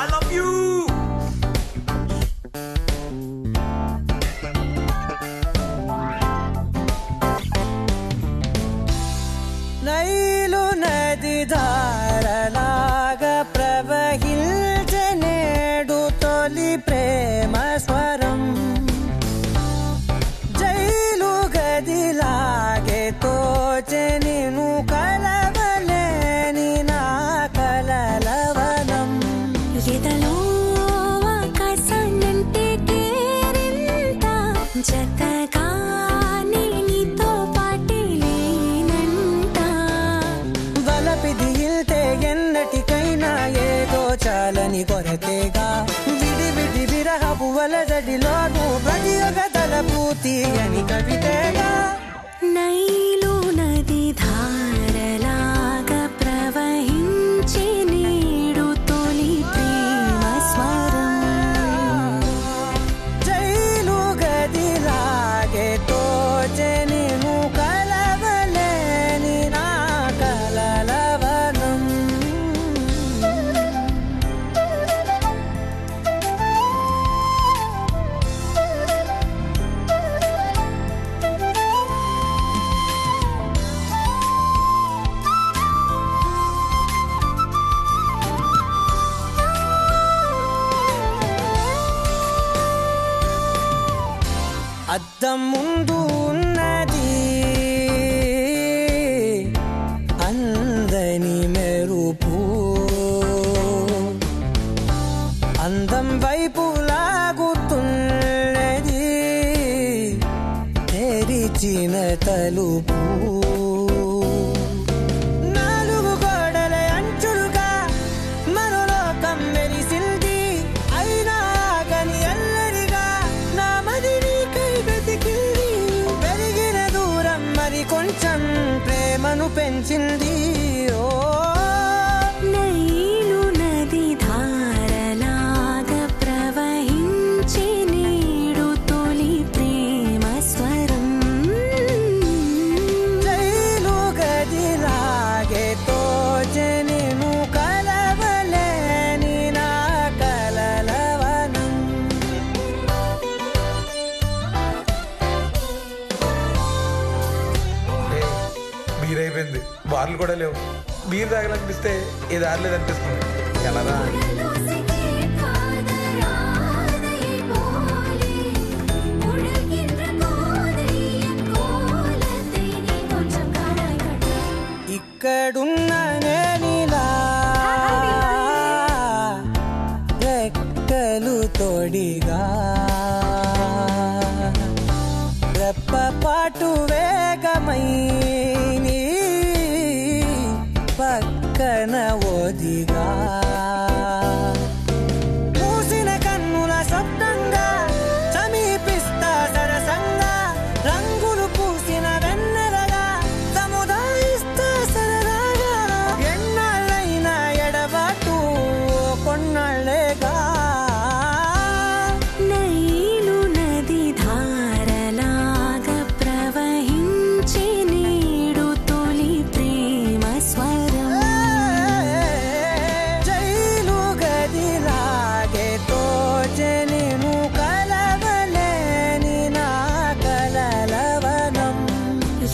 I love you. నైలు నది ధారలాగా ప్రవహించనేడు తొలి ప్రేమ స్వరం, జైలు గదిలాగే తోచె నిను కలవలేని నా కలలవనం, ఎదలో ఆకాశాన్నంటే కేరింత, జతగా నీతో పాటే లేనంట, వలపిది ఇల్తే ఎన్నటికైనా ఏదో చాలని కొరతేగా, విడి విడి విరహపు వలజడిలోను ప్రతి ఒక తలపు తీయని కవితేగా. నైలు నది ధారలాగా ప్రవహించే నేడు తొలి ప్రేమ స్వరం, జైలు గదిలాగే తోచె నిను కలవలేని నా కలలవనం. అద్దం ముందు ఉన్నది అందని మెరుపు, అందం వైపు లాగుతున్నది తెరిచిన తలుపు, నాలుగు గోడల అంచులుగా మరో లోకం మెరిసింది, అయినా గని ఎల్లరిగా నా మదిని కై వెతికింది, పెరిగిన దూరం మరి కొంచెం ప్రేమను పెంచింది. ఓ నైలు నది ధారలాగా ప్రవహించే నేడు తొలి ప్రేమ స్వరం, జైలు గదిలాగే తోచె నిను కలవలేని నా కలలవనం. బీర్ అయిపోయింది, బార్లు కూడా లేవు. బీర్ తాగాలనిపిస్తే ఏ దారి లేదనిపిస్తుంది. ఎలా రా? ఇక్కడున్న నేనిలా రెక్కలు తోడిగా రెప్పపాటు వేగమై నీ పక్కన ఒదిగా, మూసిన కన్నుల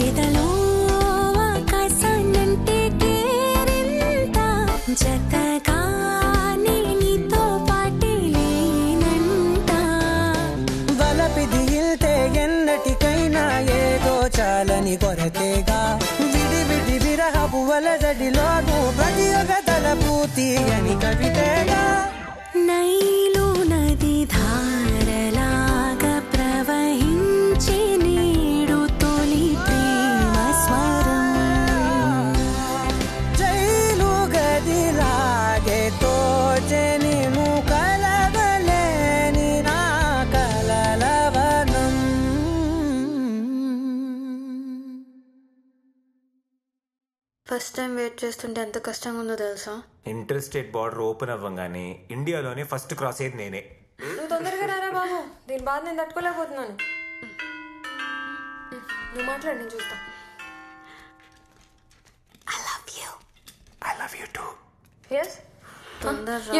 ఎదలో ఆకాశాన్నంటే కేరింత జతగా నీతో పాటే లేనంట వలపిది ఇల్తే ఎన్నటికైనా ఏదో చాలని కొరతేగా విడి విడి విరహపు వలజడిలోను ప్రతి ఒక్క తలపూతి అని కవితేగా నైలు నది ధారలాగా ప్రవహించి నీడు తొలి ప్రేమ స్వరం జైలు గదిలాగే తోచె నిను కలవలేని నా కలలవనం ఫస్ట్ టైం వెయిట్ చేస్తుంటే ఎంత కష్టంగా ఉందో తెలుసా? ఇంటర్ స్టేట్ బార్డర్ ఓపెన్ అవ్వగానే ఇండియాలోనే ఫస్ట్ క్రాస్ అయ్యేది నేనే. నువ్వు తొందరగా రారా బాబు, దీని బాధ నేను తట్టుకోలేకపోతున్నాను. నువ్వు మాట్లాడు, నేను చూస్తా. I love you too. Yes? తొందరగా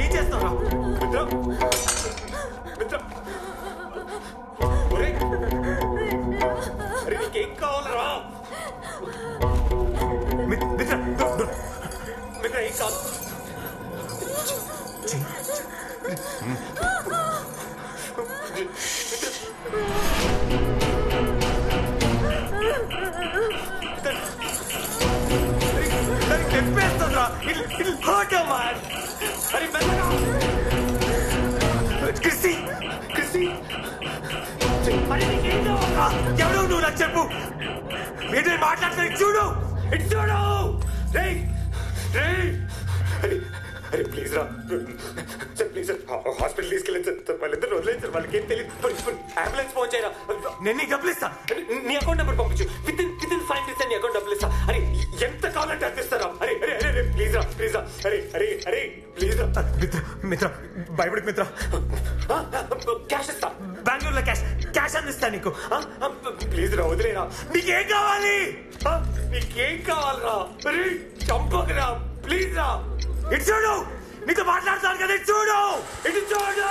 ఏం చేస్తావు మిత్ర? నీకేం కావాలరా? మిత్ర ఏం కావాలి? చెప్పేస్తుందా? క్రిస్టి ఎవరు నువ్వు నాకు చెప్పు. మీరు మాట్లాడుతున్నా చూడు, ఇటు చూడు. అరే ప్లీజ్ రా సార్, ప్లీజ్ సార్ హాస్పిటల్ తీసుకెళ్ళండి సార్. వాళ్ళిద్దరు వదిలేదు సార్, వాళ్ళకి ఏం తెలియదు. అంబులెన్స్ ఫోన్ చేయరా, నేను నీకు డబ్బులు ఇస్తా. నీ అకౌంట్ నెంబర్ పంపించు. విత్ ఇన్ 5 minutes నీ అకౌంట్ డబ్బులు ఇస్తా. అరే ఎంత కావాలంటే అందిస్తారా? అరే అరే అరే ప్లీజ్ రా, ప్లీజ్ రా. అరే అరే అరే ప్లీజ్ రా. మిత్ర భయపడకు మిత్ర, క్యాష్ ఇస్తా. బెంగళూరులో క్యాష్ అందిస్తా నీకు. ప్లీజ్ రా, వదిలేరా. నీకేం కావాలి? నీకేం కావాలరా? అరే చంపకరా, ప్లీజ్ రా. ఇటు చూడు, నీతో మాట్లాడతాను కదా, ఇటు చూడు, ఇటు చూడు.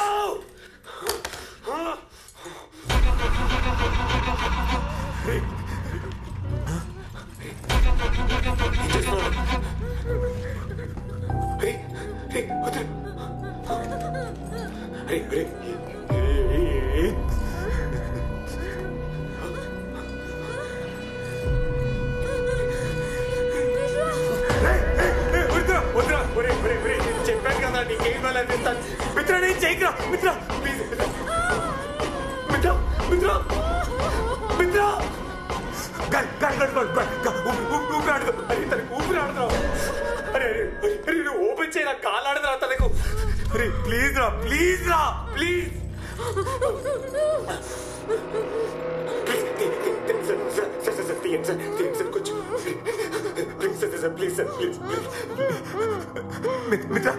చెప్పాను కదా నీకేం కావాలనిపిస్తాను. మిత్ర నేను చేయకురా మిత్ర, ప్లీజ్ మిత్ర మిత్ర మిత్ర. ఊపిరి ఆడదు. అరే తనకు ఊపిరి ఆడదురా. అరే అరే నువ్వు ఓపెన్ చేయరా, కాలు ఆడదురా తనకు. అరే ప్లీజ్ రా, ప్లీజ్ రా, ప్లీజ్. మిత్ర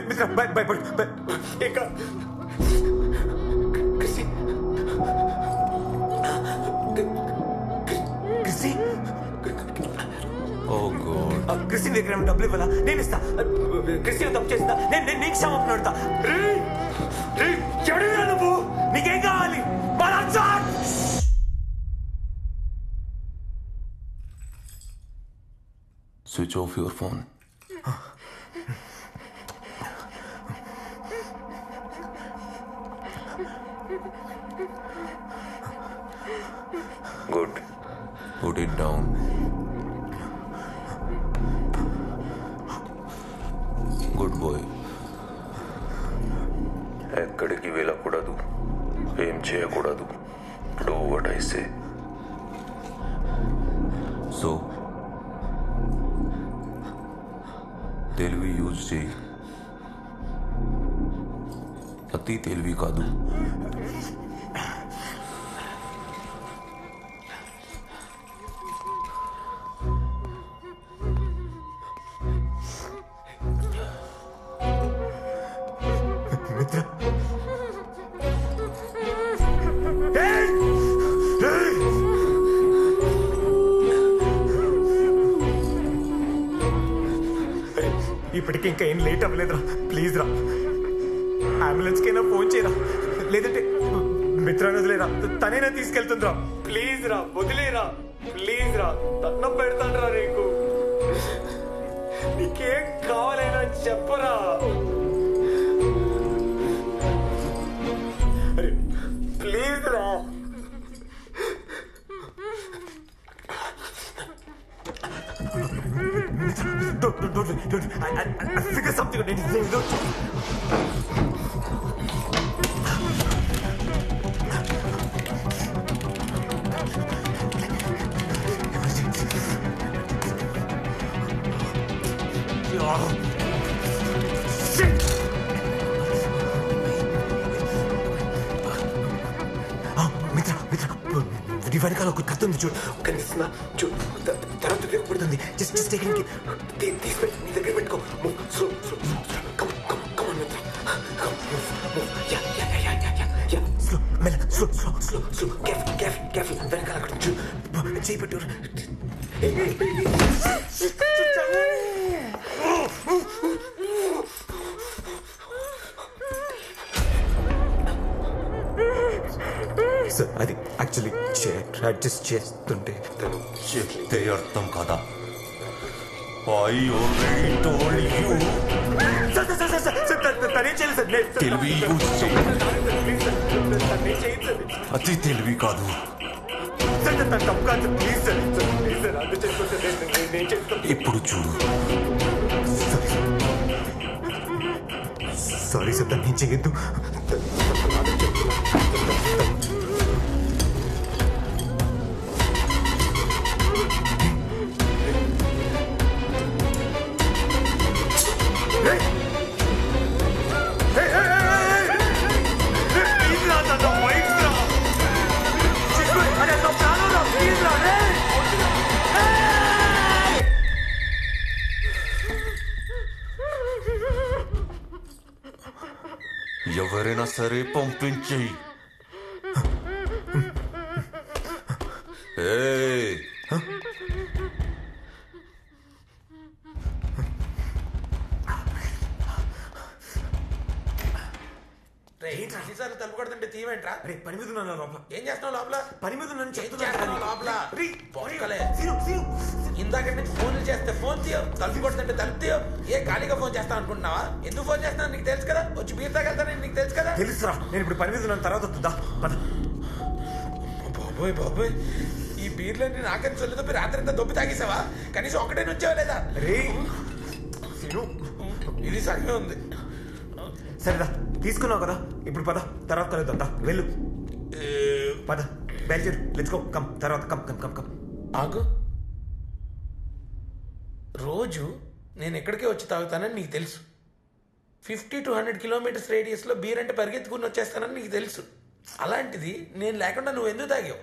మిత్ర భయపడు ఇంకా. క్రిస్టిన్ దగ్గర డబ్బులు ఇవ్వాలా? నేను ఇస్తా. క్రిస్టిన్ తప్పు చేస్తా, నేను నీకు క్షమాపణ అడుగుతా. ఎవడేరా నువ్వు? నీకేం కావాలి? Switch off your phone. Good. Put it down. Good boy. ఎక్కడికి వెళ్ళకూడదు, ఏం చేయకూడదు. Do what I say. So, తెలివి యూజ్ చేయి, అతి తెలివి కాదు. ఇప్పటికి ఇంకా ఏం లేట్ అవ్వలేదురా, ప్లీజ్ రా. అంబులెన్స్కైనా ఫోన్ చేయరా, లేదంటే మిత్రాన్ని వదిలేరా, తనేనా తీసుకెళ్తుందిరా. ప్లీజ్ రా, వదిలేరా, ప్లీజ్ రా, దండం పెడతాను రా నీకు. నీకేం కావాలైనా చెప్పరా. ప్లీజ్ రా. Don't. I figure something out. Don't. Shit! మిత్ర నీ వెనకాల ఒక కత్తి ఉంది చూడు, కనిపిస్తుందా? చూడు, తర్వాత ఉపయోగపడుతుంది. జస్ట్ తీసుకెళ్ళి నీ దగ్గర పెట్టుకో. Slow careful. వెనకాల అక్కడ చూడు, చేయి పెట్టు. సార్, అది యాక్చువల్లీ అడ్జస్ట్ చేస్తుంటే తను చెప్తే అర్థం కదా. I already told you. తనే చేయలేదు సార్. తెలివి యూజ్ చేయి, అతి తెలివి కాదు. తప్పు కాదు, ప్లీజ్ సార్. ప్లీజ్ సార్, అర్థం చేసుకుంటే నేను చేస్తాను. ఇప్పుడు చూడు. సారీ సార్, తను నేను చేయొద్దు. ఎవరైనా సరే పంపించేయి. తలుపు కొడుతుంటే తీవేంట్రా? రే, పని మీద ఉన్నాను లోపల. ఏం చేస్తున్నావు లోపల? పని మీద ఉన్నాను లోపల. ఇందాక నుంచి ఫోన్లు చేస్తే ఫోన్ తీయవు, తలుపు కొడుతుంటే తలుపు తీయవు. ఏ ఖాళీగా ఫోన్ చేస్తాను అనుకుంటున్నావా? ఎందుకు ఫోన్ చేస్తాను నీకు తెలుసు కదా. వచ్చి బీర్ తాగెళ్తానని నీకు తెలుసు కదా. తెలుసురా, నేను ఇప్పుడు పని మీద ఉన్నాను. తర్వాత వస్తుందా? బాబోయ్, ఈ బీర్లన్నీ నాకని చొల్లి దొప్పి రాత్రి అంతా దొప్పి తాగేసావా? కనీసం ఒకటే నుంచేవా లేదా? రే, ఇది సగమే ఉంది. సరేదా, తీసుకున్నావు కదా, ఇప్పుడు పద, తర్వాత కలుద్దాం. వెళ్ళు, పద, బయలుదేరు. Let's go. కమ్, తర్వాత కమ్. ఆగు. రోజు నేను ఎక్కడికే వచ్చి తాగుతానని నీకు తెలుసు. 50 to 100 కిలోమీటర్స్ రేడియస్లో బీర్ అంటే పరిగెత్తుకుని వచ్చేస్తానని నీకు తెలుసు. అలాంటిది నేను లేకుండా నువ్వు ఎందుకు తాగావు?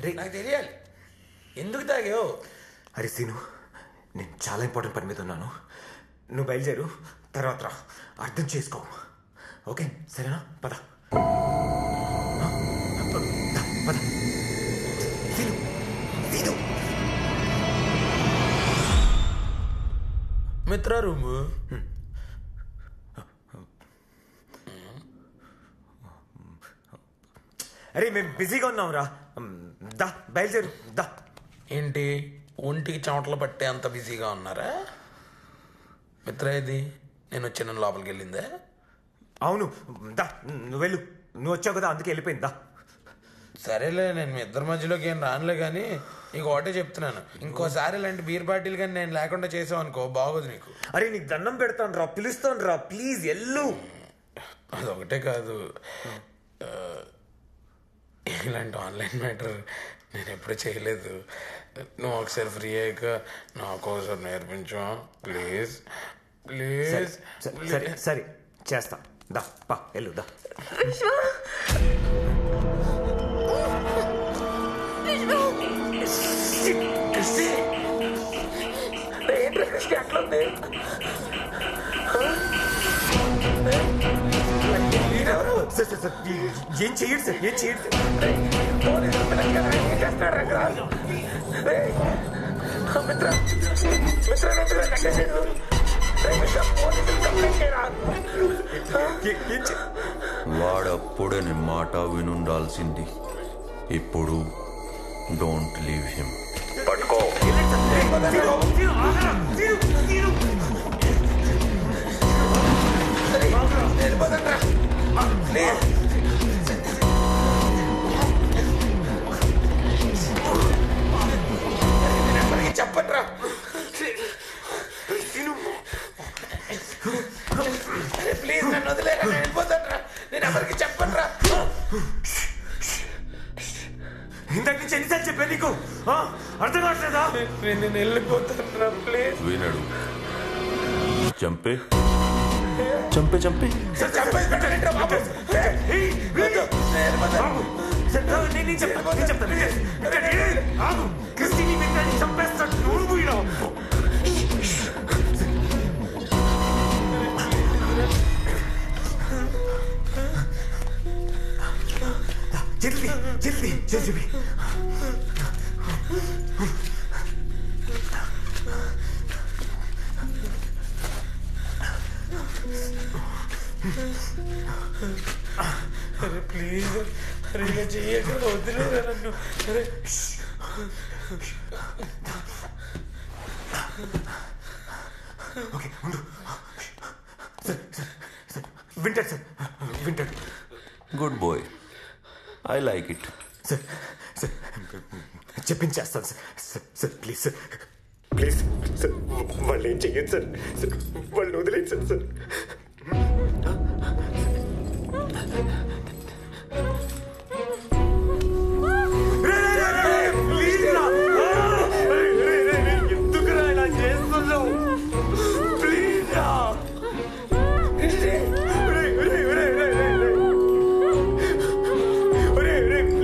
రే, నాకు తెలియాలి, ఎందుకు తాగావు? అరే సీను, నేను చాలా ఇంపార్టెంట్ పని మీద ఉన్నాను. నువ్వు బయలుదేరు, తర్వాత రా. అర్థం చేసుకో, ఓకే? సరేనా? పద. మిత్ర రూము. అరే, మేము బిజీగా ఉన్నాం రా. దా, బయలుదేరు, దా. ఏంటి, ఒంటికి చెమటలు పట్టే అంత బిజీగా ఉన్నారా? మిత్ర ఏది? నేను వచ్చి లోపలికి వెళ్ళిందే? అవును, దా, నువ్వు వెళ్ళు. నువ్వు వచ్చావు కదా, అందుకే వెళ్ళిపోయింది. దా. సరేలే, నేను మీ ఇద్దరి మధ్యలోకి ఏం రానులే, కానీ నీకు ఒకటే చెప్తున్నాను, ఇంకోసారి ఇలాంటి బీర్ పార్టీలు కానీ నేను లేకుండా చేసావు అనుకో బాగోదు నీకు. అరే నీకు దండం పెడతాను రా, పిలుస్తాను రా, ప్లీజ్ ఎల్లు. అదొకటే కాదు, ఇలాంటి ఆన్లైన్ మ్యాటర్ నేను ఎప్పుడు చేయలేదు. నువ్వు ఒకసారి ఫ్రీ అయ్యాక నాకోసం నేర్పించు ప్లీజ్ ప్లీజ్. సరే సరే చేస్తా, దా పా ఎల్లు దా. ఏం చెయ్యడు సార్, ఏం చెయ్యడు వాడప్పుడే నీ మాట వినుండాల్సింది. ఇప్పుడు డోంట్ లీవ్ హిమ్. పట్టుకో. చెప్పట్రా ప్లీజ్, నన్ను వదిలేరా, నేను వెళ్ళిపోతాను. నేను ఎవరికి చెప్పట్రా. ఇంతకు నుంచి ఎన్నిసార్లు చెప్పా నీకు, అర్థం కావట్లేదా? నేను వెళ్ళిపోతాను ప్లీజ్. వినడు. చంపే చంపే చంపే క్రిస్టిని చంపేస్తాడు. నువ్వు పోయినావు. జల్దీ జల్దీ జల్దీ. అరే ప్లీజ్, అరే ఇలా చెయ్యక, వదిలేరా నన్ను. అరే ఓకే ఉండు. సార్ సార్ వింటాడు సార్, వింటాడు. Good boy, I like it. Sir sir చెప్పించేస్తాను sir. Sir sir please sir, please sir, వాళ్ళు ఏం చెయ్యదు సార్. సార్ వాళ్ళు వదిలేదు సార్. సార్ ఎందుకురా ఇలా చేస్తున్నావు? ప్లీజ్ రా,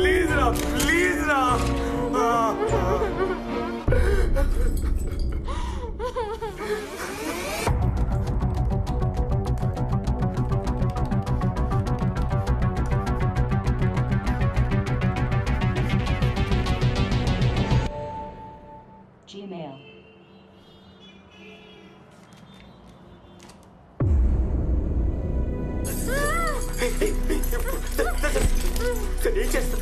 ప్లీజ్ రా, ప్లీజ్ రా. Gmail. సార్ ఏం చేస్తా?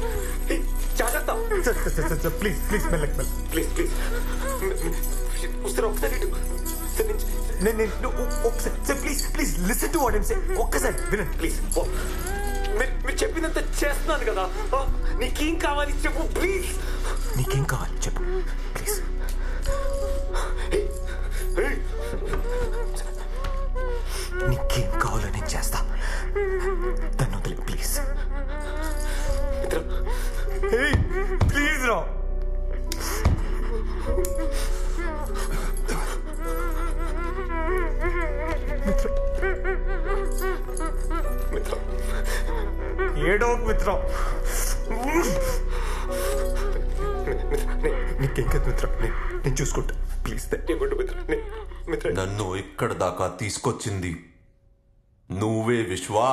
జాగ్రత్త sir. Sir sir sir please please మెల్లకి మెల్ల, ప్లీజ్ ప్లీజ్. సార్ ఒకసారి నేను ఒకసారి sir please please listen to what I'm saying. ఒక్కసారి వినండి ప్లీజ్. మీరు చెప్పినంత చేస్తున్నాను కదా. నీకేం కావాలి చెప్పు ప్లీజ్. నీకేం కావాలి చెప్పు ప్లీజ్. నీకేం కావాలో నేను చేస్తా. తను వదిలే ప్లీజ్. ప్లీజ్ రా. మిత్ర ఏడో మిత్ర. నీకేం కదా మిత్ర, నేను చూసుకుంటా ప్లీజ్. మిత్ర నన్ను ఇక్కడ దాకా తీసుకొచ్చింది నువ్వే విశ్వా.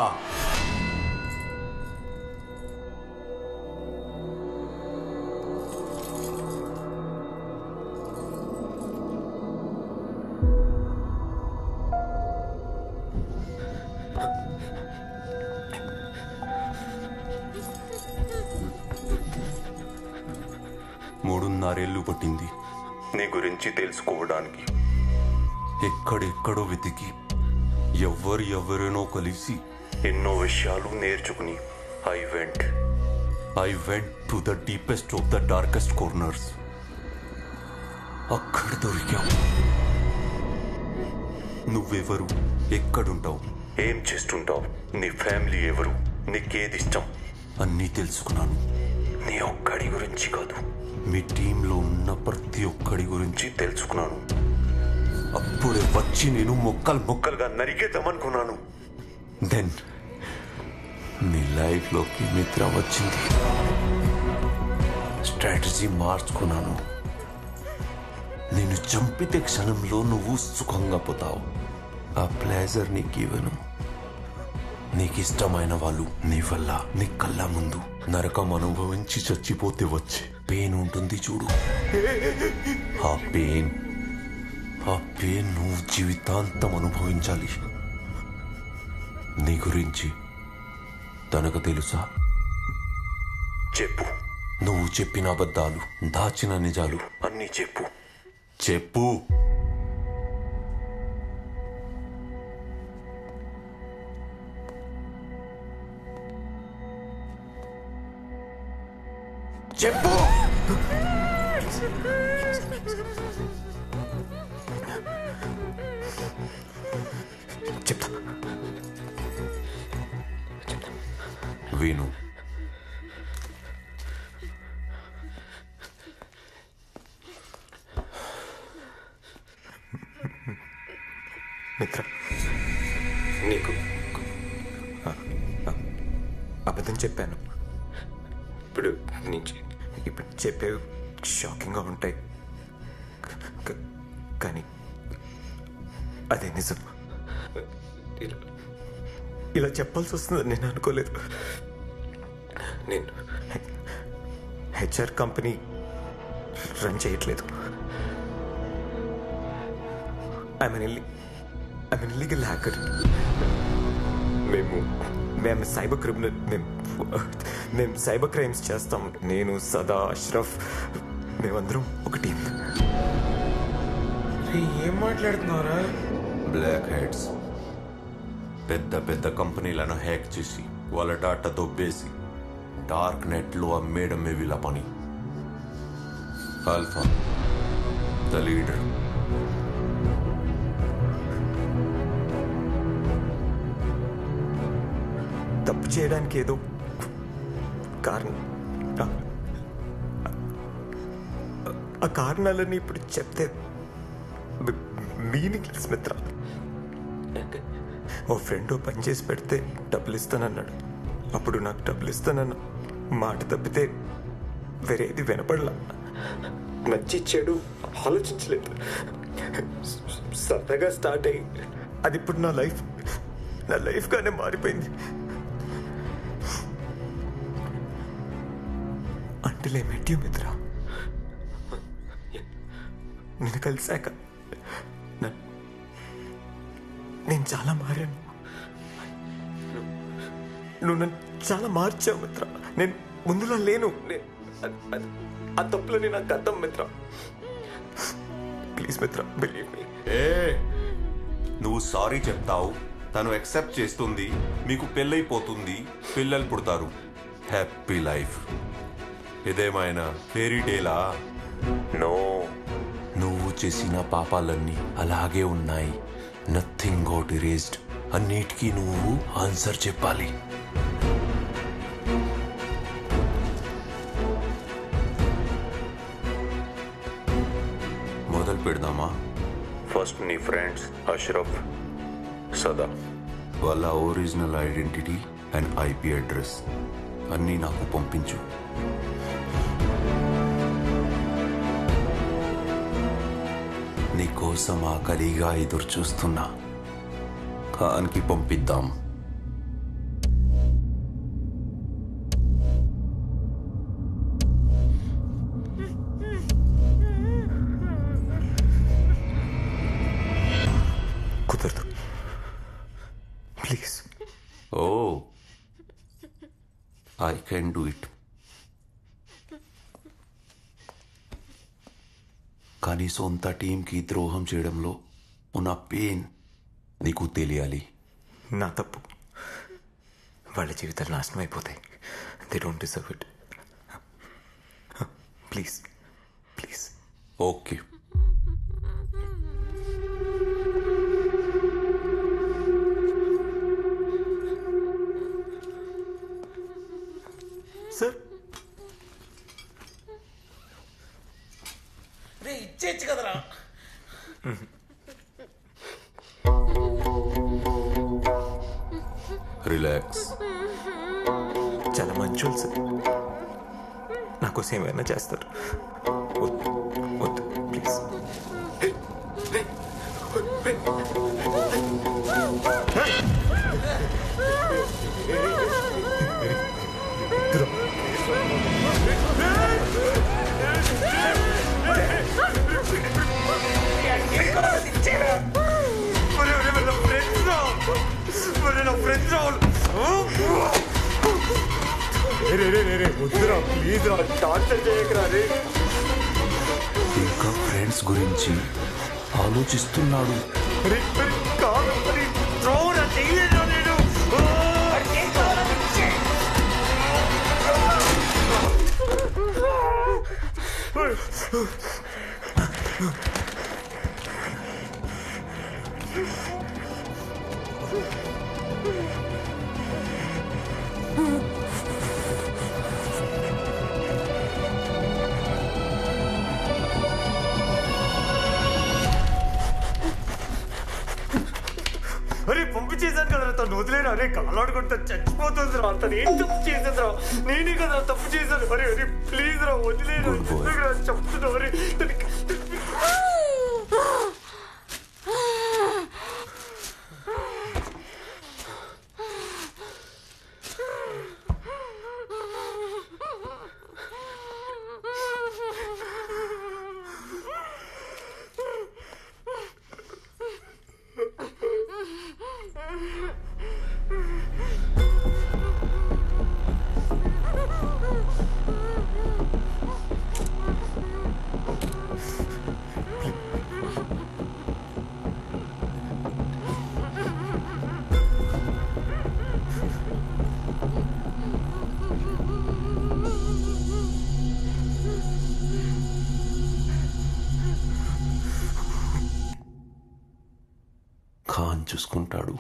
మూడున్నరేళ్లు పట్టింది నీ గురించి తెలుసుకోవడానికి. ఎక్కడెక్కడో వెతికి ఎవరెవరినో కలిసి ఎన్నో విషయాలు నేర్చుకుని I went I went to the deepest of the darkest corners. అక్కడ దొరికావు. నువ్వెవరు, ఎక్కడుంటావు, ఏం చేస్తుంటావు, నీ ఫ్యామిలీ ఎవరు, నీకేది ఇష్టం అన్నీ తెలుసుకున్నాను. నీ ఒక్కడి గురించి కాదు, మీ టీంలో ఉన్న ప్రతి ఒక్కడి గురించి తెలుసుకున్నాను. అప్పుడే వచ్చి నేను ముక్కలుగా నరికేద్దామనుకున్నాను. దెన్ నీ లైఫ్లోకి మిత్ర వచ్చింది. స్ట్రాటజీ మార్చుకున్నాను. నేను చంపితే క్షణంలో నువ్వు సుఖంగా పోతావు. ఆ ప్లేజర్ నీకు ఇవ్వను. నీకు ఇష్టమైన వాళ్ళు నీ వల్ల నీ కళ్ళ ముందు నరకం అనుభవించి చచ్చిపోతే వచ్చే పెయిన్ ఉంటుంది చూడు. ఆ పెయిన్ నువ్వు జీవితాంతం అనుభవించాలి. నీ గురించి తనకు తెలుసా? చెప్పు. నువ్వు చెప్పిన అబద్ధాలు, దాచిన నిజాలు అన్నీ చెప్పు. చెప్పు. చెప్పు. చెప్తా. విను. మిత్ర, నీకు అబద్ధం చెప్పాను. ఇప్పుడు చెప్పేవి షాకింగ్గా ఉంటాయి, కానీ అదే నిజం. ఇలా చెప్పాల్సి వస్తుందని నేను అనుకోలేదు. నేను హెచ్ఆర్ కంపెనీ రన్ చేయట్లేదు. I'm an illegal hacker. మేము సైబర్ క్రిమినల్. మేము సైబర్ క్రైమ్స్ చేస్తాం. నేను, సదా, అష్రఫ్, మేమందరం ఒక టీం. ఏం మాట్లాడుతున్నారా? బ్లాక్ హెడ్స్ పెద్ద కంపెనీలను హ్యాక్ చేసి వాళ్ళ డాటా దొబ్బేసి డార్క్ నెట్లో అమ్మేయడమే వీళ్ళ పని. Alpha the leader. తప్పు చేయడానికి ఏదో కారణం. ఆ కారణాలన్నీ ఇప్పుడు చెప్తే మీనింగ్లెస్ మిత్ర. ఓ ఫ్రెండ్ పని చేసి పెడితే డబ్బులు ఇస్తానన్నాడు. అప్పుడు నాకు డబ్బులు ఇస్తానన్న మాట తప్పితే వేరేది వినపడలా. మంచి చెడు ఆలోచించలేదు. సరదాగా స్టార్ట్ అయ్యి అది ఇప్పుడు నా లైఫ్గానే మారిపోయింది. Until I met you, మిత్ర. నేను కలిసాక నేను చాలా మారాను. నువ్వు నన్ను చాలా మార్చావు మిత్ర. నేను ముందులా లేను. ఆ తప్పులని నాకు అర్థం మిత్ర. ప్లీజ్ మిత్ర, బిలీవ్ మీ. నువ్వు సారీ చెప్తావు, తను యాక్సెప్ట్ చేస్తుంది, మీకు పెళ్ళైపోతుంది, పిల్లలు పుడతారు, హ్యాపీ లైఫ్. ఇదేమైనా ఫెయిరీ టేలా? నో, నువ్వు చేసిన పాపాలన్నీ అలాగే ఉన్నాయి. Nothing got erased. అన్నిటికీ నువ్వు ఆన్సర్ చెప్పాలి. మొదలు పెడదామా? ఫస్ట్ నీ ఫ్రెండ్స్ అష్రఫ్, సదా, వాళ్ళ original identity and IP address అన్నీ నాకు పంపించు. నీకోసం ఆకలిగా ఎదురు చూస్తున్నా. ఖాన్కి పంపిద్దాం. కుదరదు, please. Oh, I can do it. కానీ సొంత టీంకి ద్రోహం చేయడంలో ఉన్న పెయిన్ నీకు తెలియాలి. నా తప్పు. వాళ్ళ జీవితాలు నాశనం అయిపోతాయి. They don't deserve it. Please please. Okay. Sir రే ఇచ్చేచ్చు కదరా. రిలాక్స్. చాలా మంచోళ్ళు సార్, నాకోసం ఏమైనా చేస్తారు. వద్దు వద్దు ప్లీజ్. ఇంకా ఫ్రెండ్స్ గురించి ఆలోచిస్తున్నాడు. అరే పంపించేశాను కదరా, తను వదిలేను. అరే కాలాడుకుంటా చచ్చిపోతుంది రా, తను ఏం తప్పు చేసేది రా, నేనే కదా తప్పు చేశాను. అరే అరే ప్లీజ్ రా వదిలేను, చెప్తున్నా. అరే ఖాన్ చూసుకుంటాడు.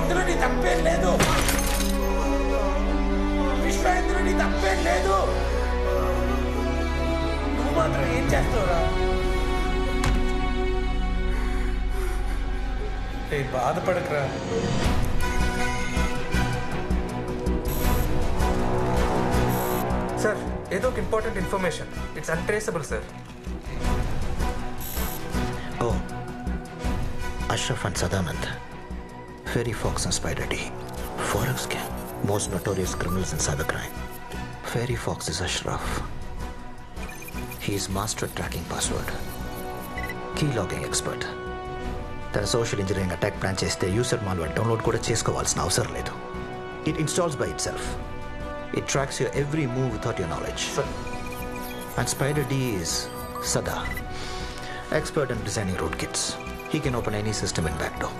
ఇందులో నీ తప్పేం లేదు విశ్వ, ఇందులో నీ తప్పేం లేదు. నువ్వు మాత్రం ఏం చేస్తావురా? బాధపడకరా. సార్ ఏదో ఒక important information. It's untraceable sir. Oh, Ashraf and Sadanand, Ferry Fox and Spider D, Forex gang, most notorious criminals in cybercrime. Ferry Fox is Ashraf. He is master at tracking password, key logging expert. తన social engineering attack plan చేస్తే user malware download కూడా చేసుకోవాల్సిన అవసరం లేదు. It installs by it self. It tracks your every move without your knowledge. And Spider D is Sada, expert in designing rootkits. He can open any system in backdoor.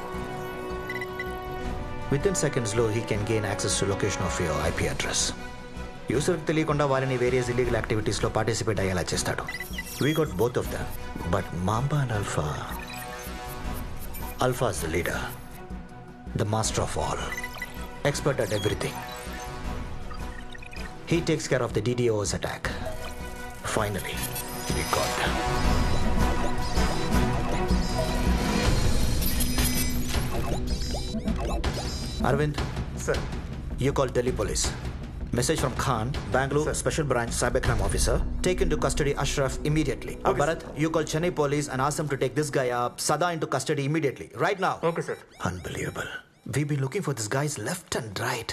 Within seconds, he can gain access to location of your IP address. User ki teliyakunda varini various illegal activities lo participate ayyela chestadu. We got both of them, but Mamba and Alpha is the leader, the master of all, expert at everything. He takes care of the DDoS attack. Finally, we got them. Arvind. Sir. You call Delhi police. Message from Khan, Bangalore Special Branch Cybercrime Officer. Take into custody Ashraf immediately. Okay, Bharat, you call Chennai police and ask them to take this guy up, Sada, into custody immediately. Right now. Okay, sir. Unbelievable. We've been looking for these guys left and right.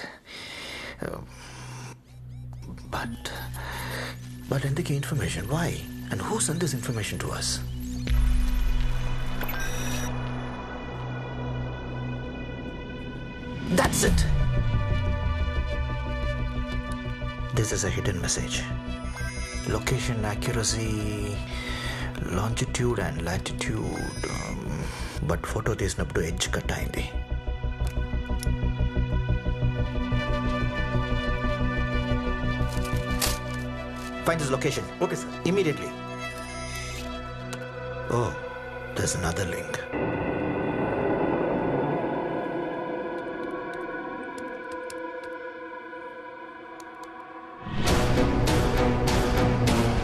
But ఎందుకు information? Why? And who sent this information to us? That's it. This is a hidden message. Location accuracy లాంజిట్యూడ్ and latitude, but photo తీసినప్పుడు edge cut అయింది. Find his location. Okay, sir. Immediately. Oh, there's another link.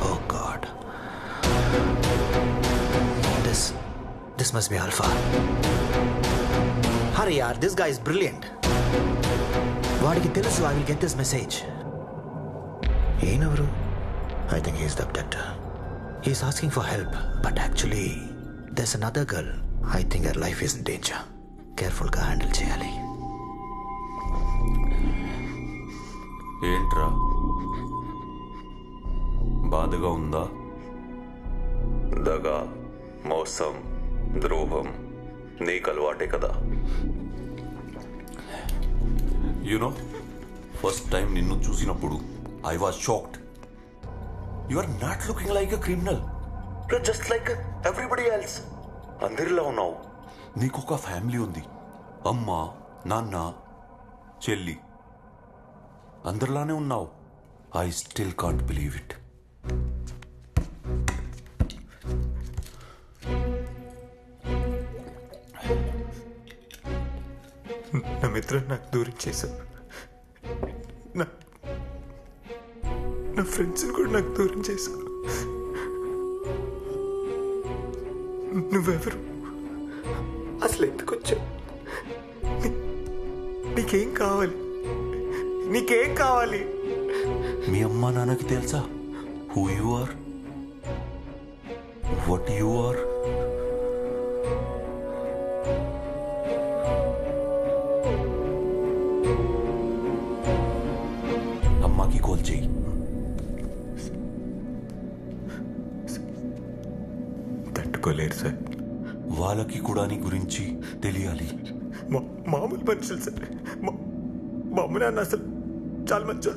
Oh God. This must be Alpha. Hurry, yaar. This guy is brilliant. వాడికి తెలుసు I will get this message. Yenavaru? I think he's the abductor. He's asking for help, but actually, there's another girl. I think her life is in danger. Careful ga handle cheyali. ఏంట్రా బాధగా ఉందా? దగా, మోసం, ద్రోహం నీకు అలవాటే కదా. You know first time నిన్ను చూసినప్పుడు I was shocked. You are not looking like a criminal. You're just like everybody else. అందరిలా ఉన్నావు. నీకు ఒక ఫ్యామిలీ ఉంది. అమ్మ, నాన్న, చెల్లి. అందరిలానే ఉన్నావు. I still can't believe it. నా మిత్రుడు నాకు దూరం చేశావు. నా ఫ్రెండ్స్ని కూడా నాకు దూరం చేశావు. నువ్వెవరు? అసలు ఎందుకు వచ్చావు? నీకేం కావాలి? నీకేం కావాలి? మీ అమ్మా నాన్నకి తెలుసా who you are? What you are? అమ్మాకి కాల్ చేయి. తట్టుకోలేరు సార్. వాళ్ళకి కూడా నీ గురించి తెలియాలి. మామూలు మనుషులు సార్. మా అమ్మ నాన్న అసలు చాలా మంచి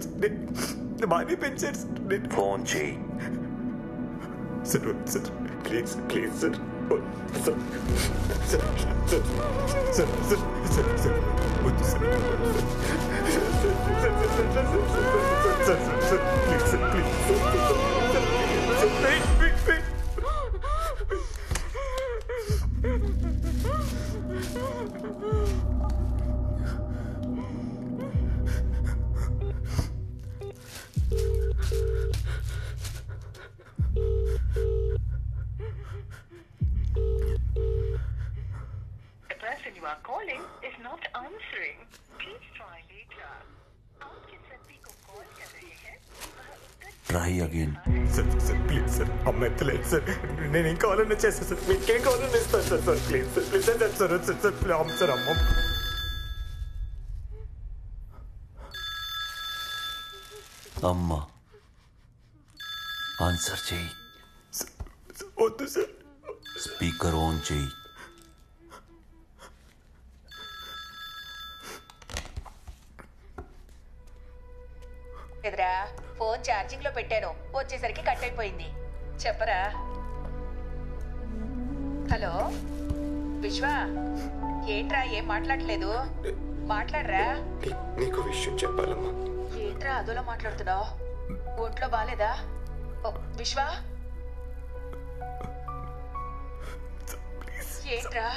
బాగానే పెంచారు సార్. ఫోన్ చేయి. Sir sir please please sir sir sir sir sir sir sir వద్దు sir sir please sir please. The person you are calling is not answering. Please try later. आपके सभी को कॉल कर रहे हैं. Try again. Sir sir please sir. అమ్మ ఎత్తలేదు sir. నేను ఏం కావాలన్నా చేస్తాను సార్. మీకేం కావాలన్నా ఇస్తాను sir. Sir please sir please sir sir sir sir అమ్మ సార్ అమ్మ. అమ్మా ఆన్సర్ చేయి. వద్దు సార్. స్పీకర్ ఆన్ చేయి. ఎదురా ఫోన్ ఛార్జింగ్ లో పెట్టాను, వచ్చేసరికి కట్ అయిపోయింది. చెప్పరా. హలో విశ్వ, ఏంట్రా ఏం మాట్లాడలేదు? మాట్లాడరా. నీకు విషయం చెప్పాలమ్మా. ఏంట్రా అదోలా మాట్లాడుతున్నావు? ఒంట్లో బాలేదా? విశ్వ ఏంట్రా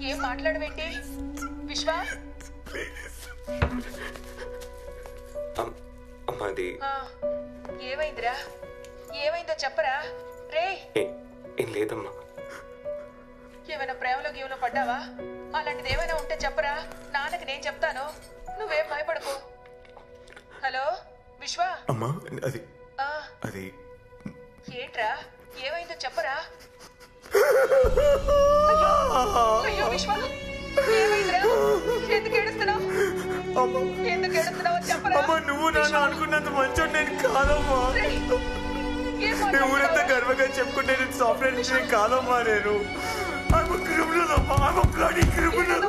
ఏం మాట్లాడవేంటి? విశ్వ అమ్మాది ఏమైందిరా? ఏమైందో చెప్పరా. రే ఏం లేదమ్మా. ఏమైనా ప్రేమలో గీవలో పడ్డావా? అలాంటిది ఏమైనా ఉంటే చెప్పరా, నాన్నకి నేను చెప్తాను. నువ్వేం భయపడకు. హలో విశ్వ. అమ్మా అది అది ఏంట్రా ఏమైందో చెప్పరా. అయ్యో విశ్వ ఏమైందిరా? ఎందుకు ఏడుస్తున్నావు? ఎందుకు ఏడుస్తున్నావు చెప్పరా. అమ్మా నువ్వు నన్ను అనుకున్నంత మంచోడు నేను కాదమ్మా. నేను ఊరంతా గర్వంగా చెప్పుకుంటే నేను సాఫ్ట్వేర్ ఇంజనీర్ కాదమ్మా. నేను క్రిమినల్ అమ్మా. క్రిమినల్.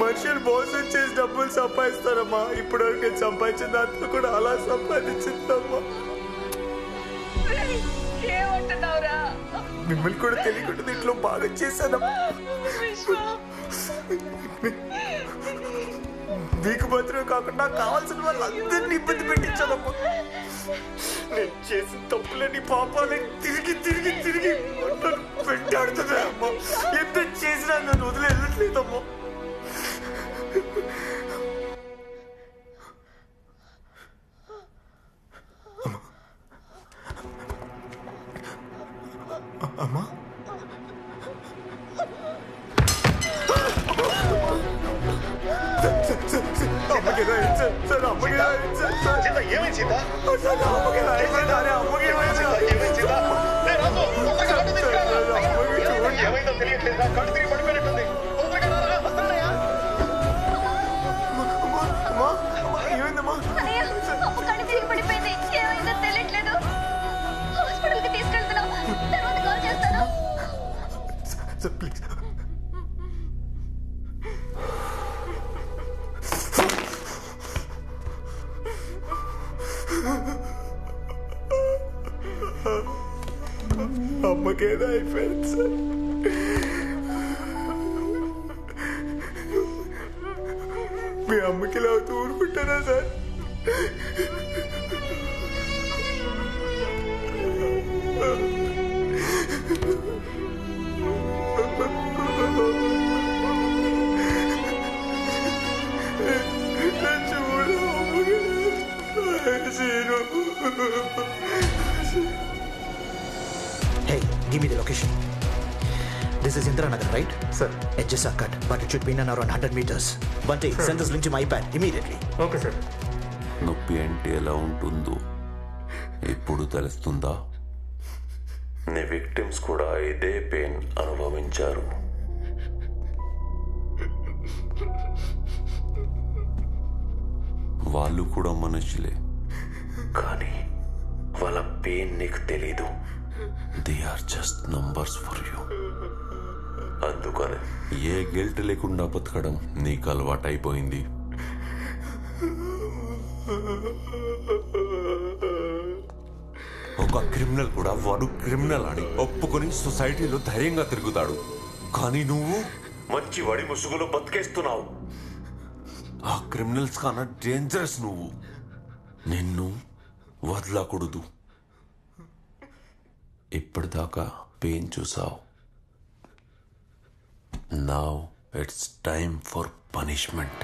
మనుషులు మోసం చేసి డబ్బులు సంపాదిస్తారమ్మా. ఇప్పటివరకు నేను సంపాదించిన దాంట్లో కూడా అలా సంపాదించిందమ్మా. మిమ్మల్ని కూడా తెలియకుండా దీంట్లో బాగా చేశానమ్మా. మీకు మాత్రమే కాకుండా కావాల్సిన వాళ్ళందరినీ ఇబ్బంది పెట్టించానమ్మా. నేను చేసిన తప్పులని పాపాలని తిరిగి తిరిగి తిరిగి నన్ను వెంటాడుతున్నాయమ్మా. ఎంత చేసినా నన్ను వదిలి వెళ్ళట్లేదమ్మా. అమ్మా ఏమైందో తెలియట్లేదా? కళ్ళు తిరిగి పడిపోయినట్టుంది. ఏమైందమ్మా? కళ్ళు తిరిగి పడిపోయింది. ఏమైందో తెలియట్లేదు. హాస్పిటల్కి తీసుకెళ్తున్నాం. తర్వాత కాల్ చేస్తాను. ప్లీజ్ అమ్మకేదో అయిపోయింది సార్. మీ అమ్మకి ఇలా ఊరుకుంటారా sir? Hey, give me the location. This is Indiranagar, right? Sir. Edges are cut, but it should be in and around 100 meters. Bunty, send this link to my iPad immediately. Okay, sir. నొప్పి అంటే ఎలా ఉంటుందో ఇప్పుడు తెలుస్తుందా? నీ victims కూడా ఇదే pain అనుభవించారు. వాళ్ళు కూడా మనుషులే, కానీ వాళ్ళ పెయిన్ నీకు తెలీదు. They are just numbers for you. అందుకని ఏ గిల్ట్ లేకుండా బతకడం నీకు అలవాటైపోయింది. ఒక క్రిమినల్ కూడా వాడు క్రిమినల్ అని ఒప్పుకొని సొసైటీలో ధైర్యంగా తిరుగుతాడు. కానీ నువ్వు మంచి వాడి ముసుగులో బతికేస్తున్నావు. ఆ క్రిమినల్స్ కన్నా డేంజరస్ నువ్వు. నిన్ను వదలకూడదు. ఇప్పటిదాకా పెయిన్ చూసావు. Now it's time for punishment.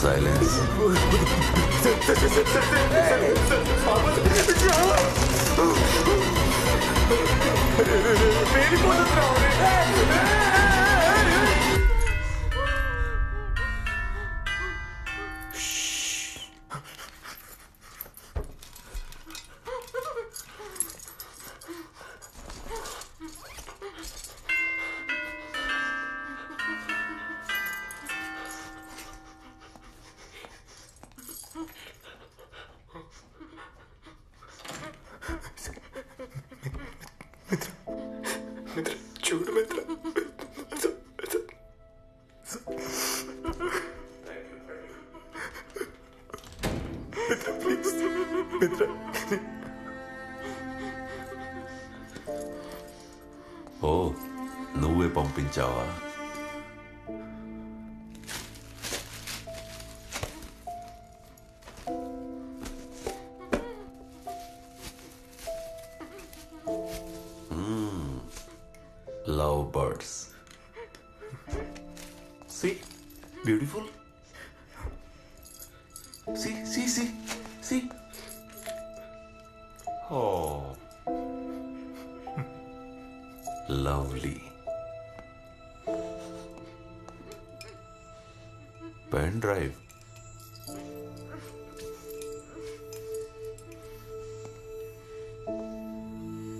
Silence. చూడు మిత్ర, మిత్ర ప్లీజ్ మిత్ర. ఓ, నువ్వే పంపించావా? Love birds. See, beautiful. See. Oh, lovely. Pen drive.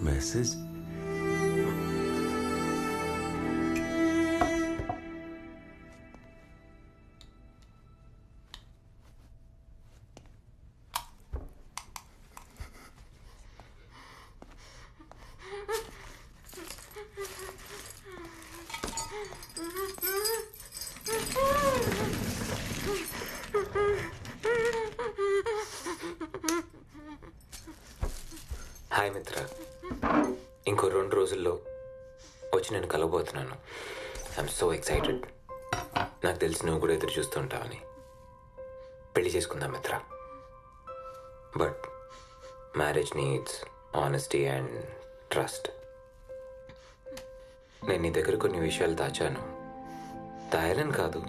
Message. Hi మిత్ర, ఇంకో 2 రోజుల్లో వచ్చి నేను కలవబోతున్నాను. I'm so excited. నాకు తెలిసి నువ్వు కూడా ఎదురు చూస్తుంటావని. పెళ్లి చేసుకుందాం మిత్ర. But marriage needs honesty and trust. నేను నీ దగ్గర కొన్ని విషయాలు దాచాను. దాయాలని కాదు,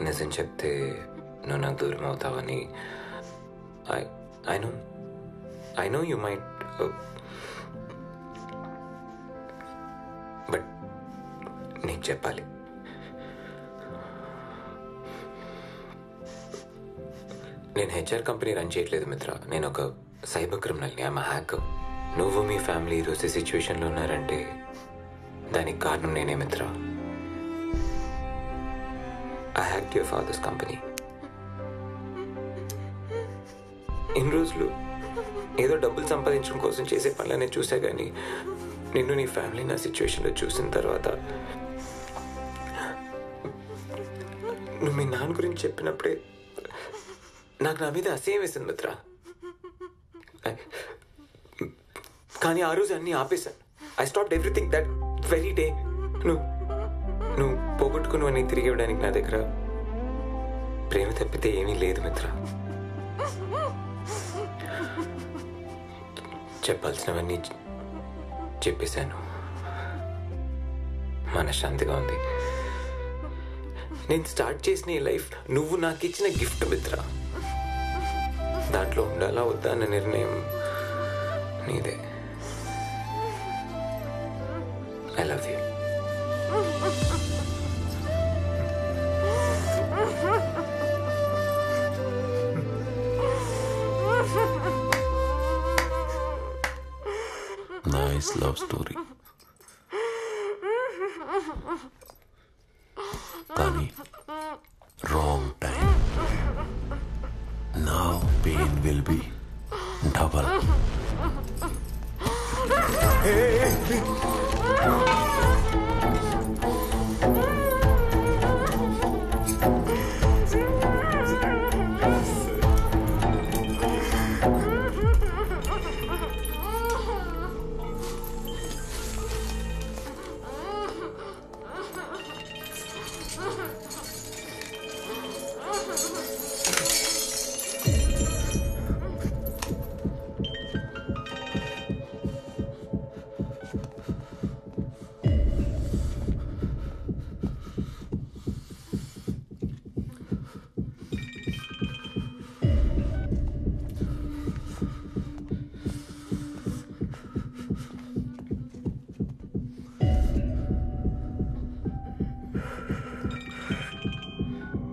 నిజం చెప్తే నువ్వు నాకు దూరం అవుతావని. I know you might, but నీకు చెప్పాలి. నేను హెచ్ఆర్ కంపెనీ రన్ చేయట్లేదు మిత్ర. నేను ఒక సైబర్ క్రిమినల్ని. I'm hacker. నువ్వు మీ ఫ్యామిలీ ఈరోజు సిచ్యువేషన్లో ఉన్నారంటే దానికి కారణం నేనే మిత్ర. I hacked your father's company. ఇన్ని రోజులు ఏదో డబ్బులు సంపాదించడం కోసం చేసే పనులనే చూసా, కానీ నిన్ను నీ ఫ్యామిలీ నా సిచ్యువేషన్లో చూసిన తర్వాత నువ్వు మీ నాన్న గురించి చెప్పినప్పుడే నాకు నా మీద అసహ్యం వేసింది మిత్ర. కానీ ఆ రోజు అన్నీ ఆపేశాను. I stopped everything that very day. నువ్వు పోగొట్టుకుని తిరిగి ఇవ్వడానికి నా దగ్గర ప్రేమ తప్పితే ఏమీ లేదు మిత్ర. చెప్పాల్సినవన్నీ చెప్పేశాను. మనశ్శాంతిగా ఉంది. నేను స్టార్ట్ చేసిన ఈ లైఫ్ నువ్వు నాకు ఇచ్చిన గిఫ్ట్ మిత్ర. దాంట్లో ఉండాలా వద్దా అన్న నిర్ణయం నీదే. I love you. Nice love story. Kani, wrong time. Now pain will be double.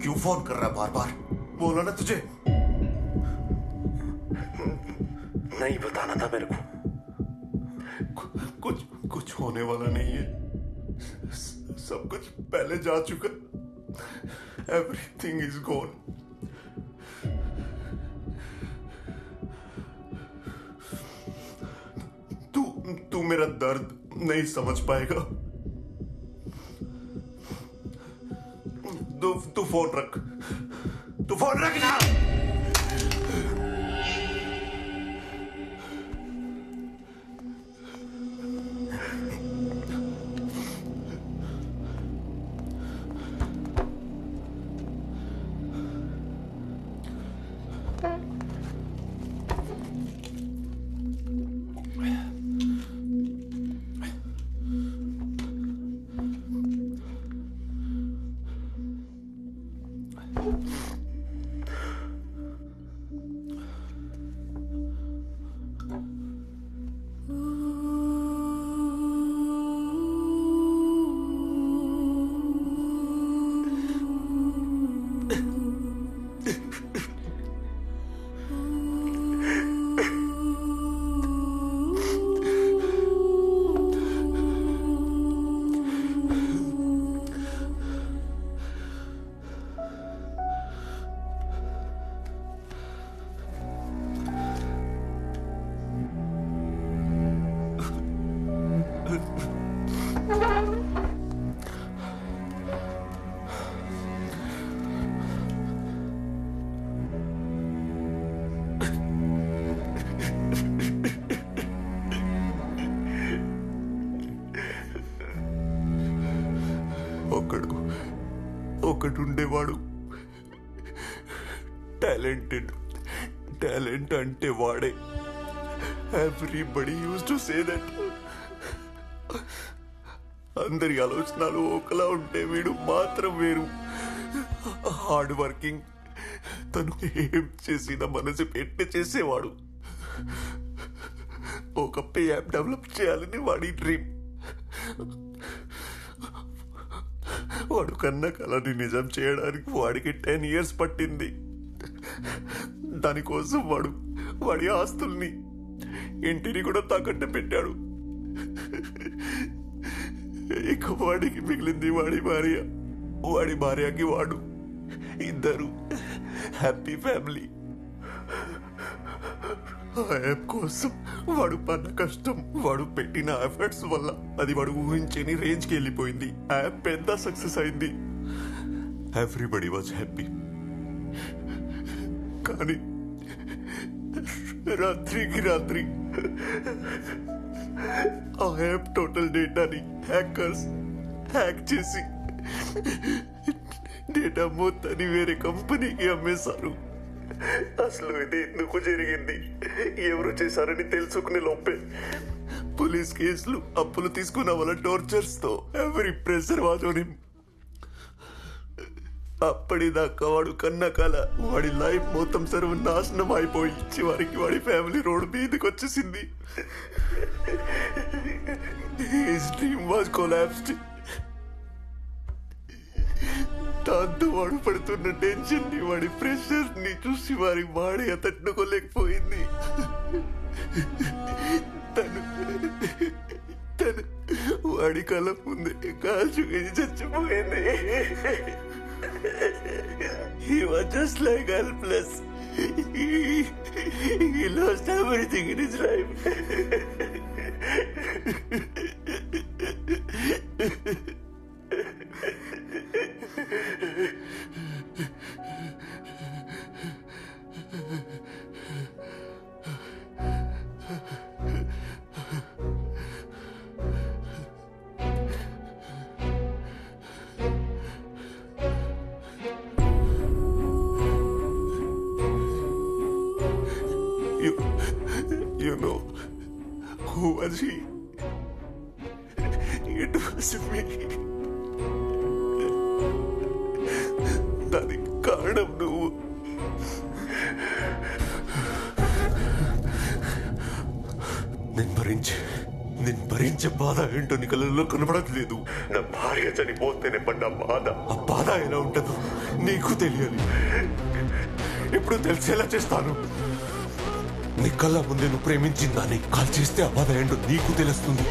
क्यों फोन कर रहा है बार बार? बोलो ना तुझे। नहीं बताना था मेरे को। कुछ होने वाला नहीं है। सब कुछ पहले जा चुका। Everything is gone. तू मेरा दर्द नहीं समझ पाएगा। तू फोन रख। तू फोन रख ना। ఒకడుండేవాడు, టాలెంటెడ్. టాలెంట్ అంటే వాడే. Everybody use to say that. అందరి ఆలోచనలు ఒకలా ఉంటే వీడు మాత్రం వేరు. Hard working. తను ఏం చేసినా మనసు పెట్టి చేసేవాడు. ఒక పే యాప్ డెవలప్ చేయాలని వాడి డ్రీమ్. వాడు కన్న కలని నిజం చేయడానికి వాడికి 10 years పట్టింది. దానికోసం వాడి ఆస్తుల్ని, ఇంటిని కూడా తాకట్టు పెట్టాడు. ఇక వాడికి మిగిలింది వాడి భార్యకి వాడు. ఇద్దరు హ్యాపీ ఫ్యామిలీ. ఆ యాప్ కోసం వాడు పన్న కష్టం, వాడు పెట్టిన ఎఫర్ట్స్ వల్ల అది వాడు ఊహించని రేంజ్కి వెళ్ళిపోయింది. ఆ యాప్ పెద్ద సక్సెస్ అయింది. Everybody was happy. కానీ రాత్రికి రాత్రి ఆ యాప్ టోటల్ డేటాని హ్యాకర్స్ హ్యాక్ చేసి డేటా మొత్తాన్ని వేరే కంపెనీకి అమ్మేశారు. అసలు ఇది ఎందుకు జరిగింది, ఎవరు చేశారని తెలుసుకునే లోపే పోలీస్ కేసులు, అప్పులు తీసుకున్న వాళ్ళ టార్చర్స్ తో ఎవరి ప్రెషర్ వాజోని. అప్పటిదాకా వాడు కన్న కల, వాడి లైఫ్ మొత్తం సర్వనాశనం అయిపోయి చివరికి వాడి ఫ్యామిలీ రోడ్ మీదకి వచ్చేసింది. His dream was collapsed. దాంతో వాడు పడుతున్న టెన్షన్ ని, వాడి ప్రెషర్ ని చూసి వాడి తట్టుకోలేకపోయింది. తను వాడి కళ్ళ ముందే కాల్చుకొని చచ్చిపోయింది. He was just like helpless. He lost everything in his life. You know who was he? It was me. దానికి కారణం నువ్వు. నేను భరించే బాధ ఏంటో నీ కళ్ళల్లో కనబడట్లేదు. నా భార్య చనిపోతేనే పడ్డ బాధ, ఆ బాధ ఎలా ఉంటుందో నీకు తెలియాలి. ఇప్పుడు తెలిసేలా చేస్తాను. నీ కళ్ళ ముందే నువ్వు ప్రేమించిందాన్ని కాల్ చేస్తే ఆ బాధ ఏంటో నీకు తెలుస్తుంది.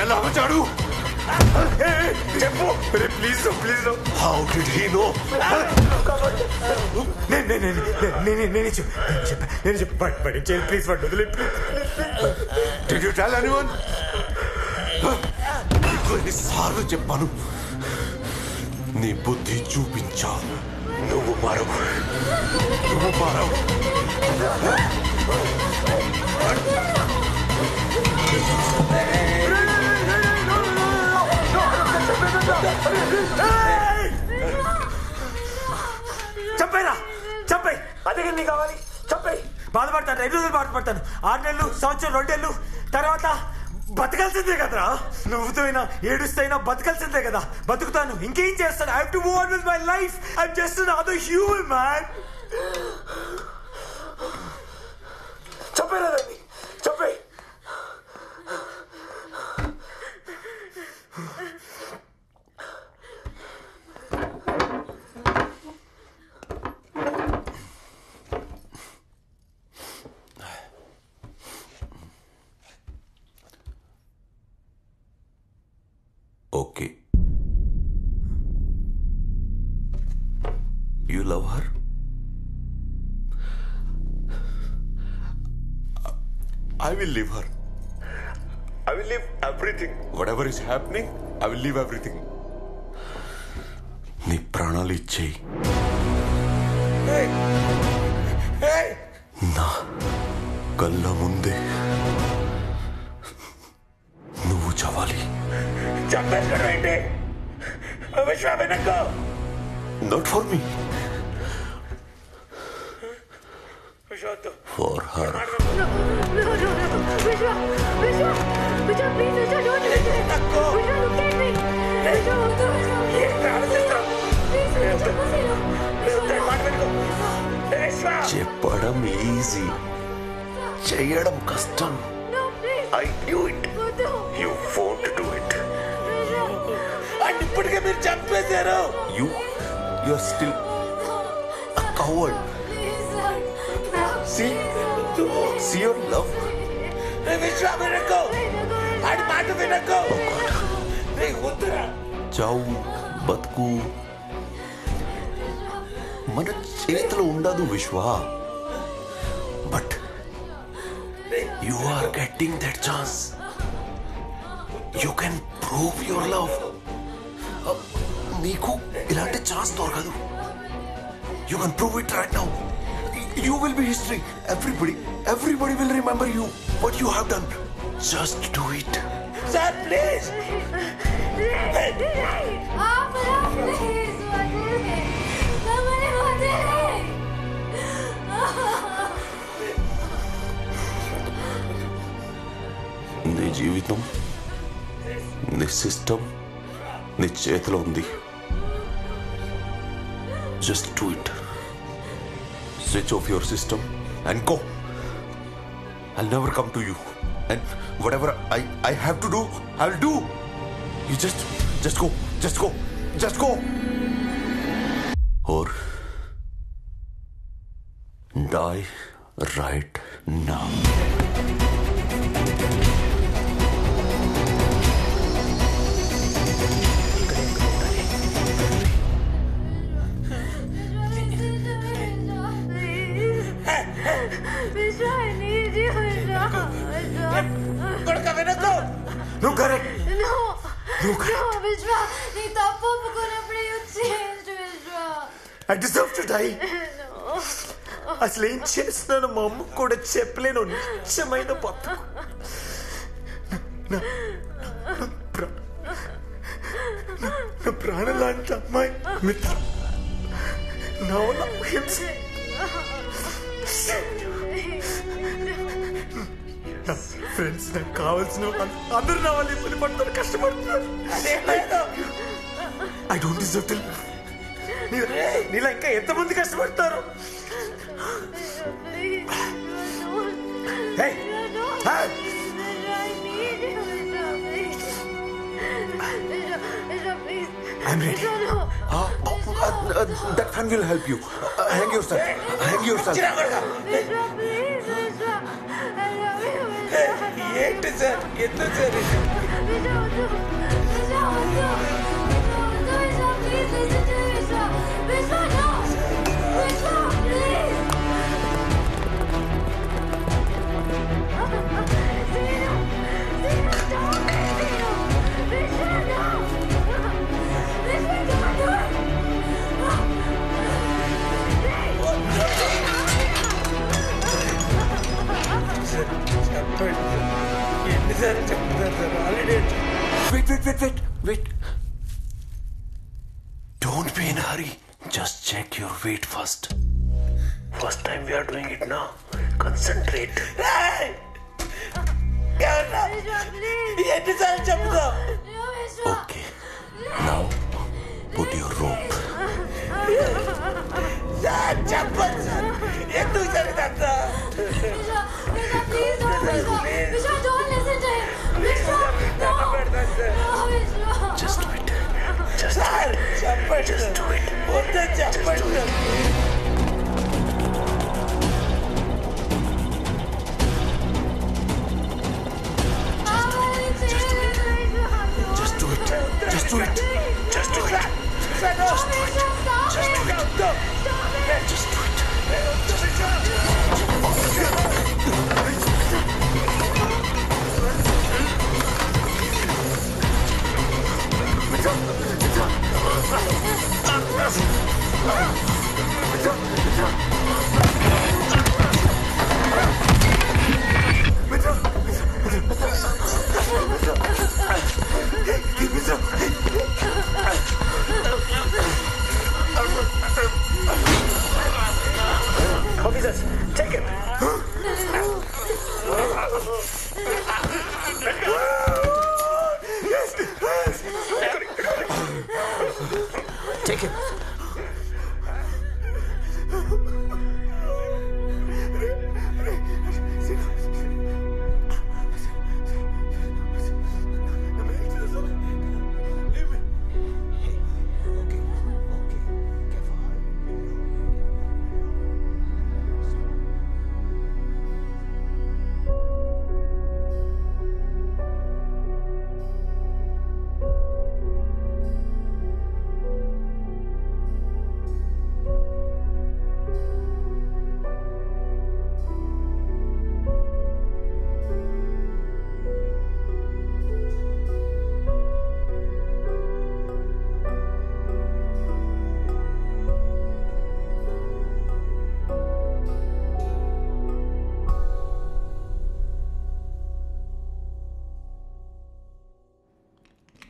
ఎలా వచ్చాడు చెప్పు. Please please. How did he no? నేను చెప్పా ప్లీజ్ వాడు వదిలే. Did you tell anyone? నీకు ఎన్నిసార్లు చెప్పాను, నీ బుద్ధి చూపించా, నువ్వు మారవు. చంపేరా, చంపేయి. అదే నీ కావాలి, చంపేయి. బాధపడతాను, 5 రోజులు బాధపడతాను, 6 నెలలు, సంవత్సరం, 2 నెలలు తర్వాత బతకాల్సిందే కదరా. నువ్వుతో అయినా ఏడుస్తైనా బతకాల్సిందే కదా. బతుకుతాను, ఇంకేం చేస్తాను. I have to move on with my life. I am just another human man. చంపేరా దాన్ని, చంపేయి. Okay. You love her? I will leave her. I will leave everything. Whatever is happening, I will leave everything. నీ ప్రాణాలు ఇచ్చేయి. నా కళ్ళ ముందే నువ్వు చవాలి. Not for me. For her. No, Vishwa, please, Vishwa, don't do this. Vishwa, look at me. Vishwa, చెప్పడం easy, చేయడం కష్టం. I knew it. You won't do it. And ఇప్పటికే మీరు చంపేశారు. You're still a coward. See your love. విశ్వ వినకు, ఆడి మాట వినకు. చావు బతుకు మన చేతిలో ఉండదు విశ్వ. But you are getting that chance. You can prove your love. నీకు ఇలాంటి ఛాన్స్ దొరకదు. You can prove it right now. You will be history. Everybody will remember you, what you have done. Just do it. Sir, please. నీ జీవితం, నీ system నీ చేతిలో ఉంది. Just do it. Switch off your system and go. I'll never come to you. And whatever I have to do, I'll do. You just go. Just go. Or die right now. నువ్వు correct. I deserve to die. అసలు ఏం చేస్తున్నాను మా అమ్మ కూడా చెప్పలేను. నిజమైన బతుకు. నా ప్రాణం లాంటి అమ్మాయి మిత్రం నా వల్ల హింస. ఫ్రెండ్స్, నాకు కావాల్సిన అందరూ నా వాళ్ళు ఇబ్బంది పడుతున్నారు, కష్టపడుతున్నారు. I don't deserve to live. నీలా ఇంకా ఎంతమంది కష్టపడతారు? I'm ready. That fan will help you. Hang yourself. ఏంటి సార్, ఎందుకు సార్? ఎన్నిసార్లు చెప్తారు sir already Wait. Don't be in a hurry. Just check your weight first. First time we are doing it now. Concentrate. ఎన్నిసార్లు చెప్తావు Okay. Now put your rope. Sir చెప్పండి sir ఎందుకు sir ఇదంతా Just do it. Sir చెప్పండి Just do it. వద్దని చెప్పండి sir Just do it. Just do it. Just do it. Sir Just do it. Just do it. Officers, take him. Take him.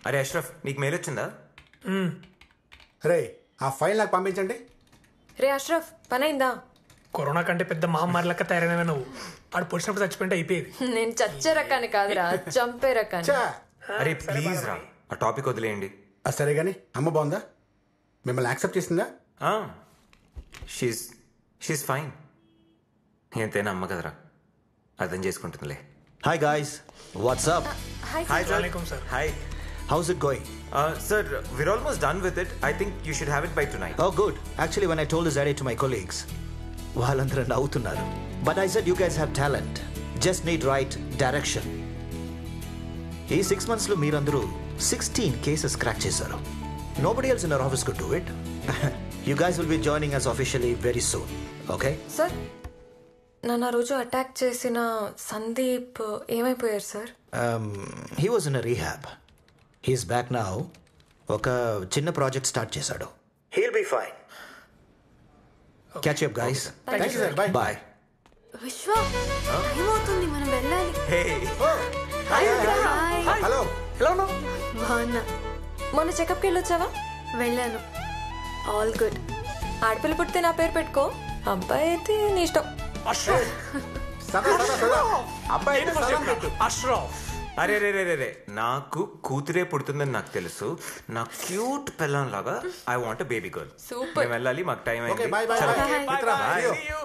అరే అష్రఫ్ నీకు mail వచ్చిందా రే ఆ file నాకు పంపించండి. రే Ashraf పనైందా? Corona కంటే పెద్ద మహమ్మారి లెక్క తయారైనవే నువ్వు. ఆడు పొడిచినప్పుడు చచ్చిపోయింటే అయిపోయేది. నేను చచ్చే రకాన్ని కాదురా, చంపే రకాన్ని. అరే ప్లీజ్ రా ఆ టాపిక్ వదిలేయండి. సరే కానీ అమ్మ బాగుందా? మిమ్మల్ని యాక్సెప్ట్ చేసిందా? She's fine. ఎంతైనా అమ్మ కదరా, అర్థం చేసుకుంటుందిలే. Hi guys, what's up? Hi sir. Hi. How's it going? Sir, we're almost done with it. I think you should have it by tonight. Oh good. Actually when I told this idea to my colleagues, వాళ్ళందరూ నవ్వుతున్నారు. But I said you guys have talent. Just need right direction. ఈ 6 months లో మీరందరూ 16 cases crack చేశారు. Nobody else in our office could do it. You guys will be joining us officially very soon. Okay? Sir నన్ను ఆ రోజు attack చేసిన సందీప్ ఏమైపోయారు sir? He was in a rehab. He's back now. ఒక చిన్న project start చేశాడు. He'll be fine. Catch you up guys. Thank you sir. Bye. Bye. విశ్వ time అవుతుంది, మనం వెళ్ళాలి. హలో బాగున్నా. మొన్న చెకప్కి వెళ్ళొచ్చావా? వెళ్ళాను. All good. ఆడపిల్ల పుడితే నా పేరు పెట్టుకో, అబ్బాయి అయితే నీ ఇష్టం. అరే రే రే రే రే నాకు కూతురే పుడుతుందని నాకు తెలుసు. నా క్యూట్ పిల్లం లాగా I want baby girl. Super. వెళ్ళాలి, మాకు టైం Okay, bye, bye, అయింది. bye. Mitra, see you.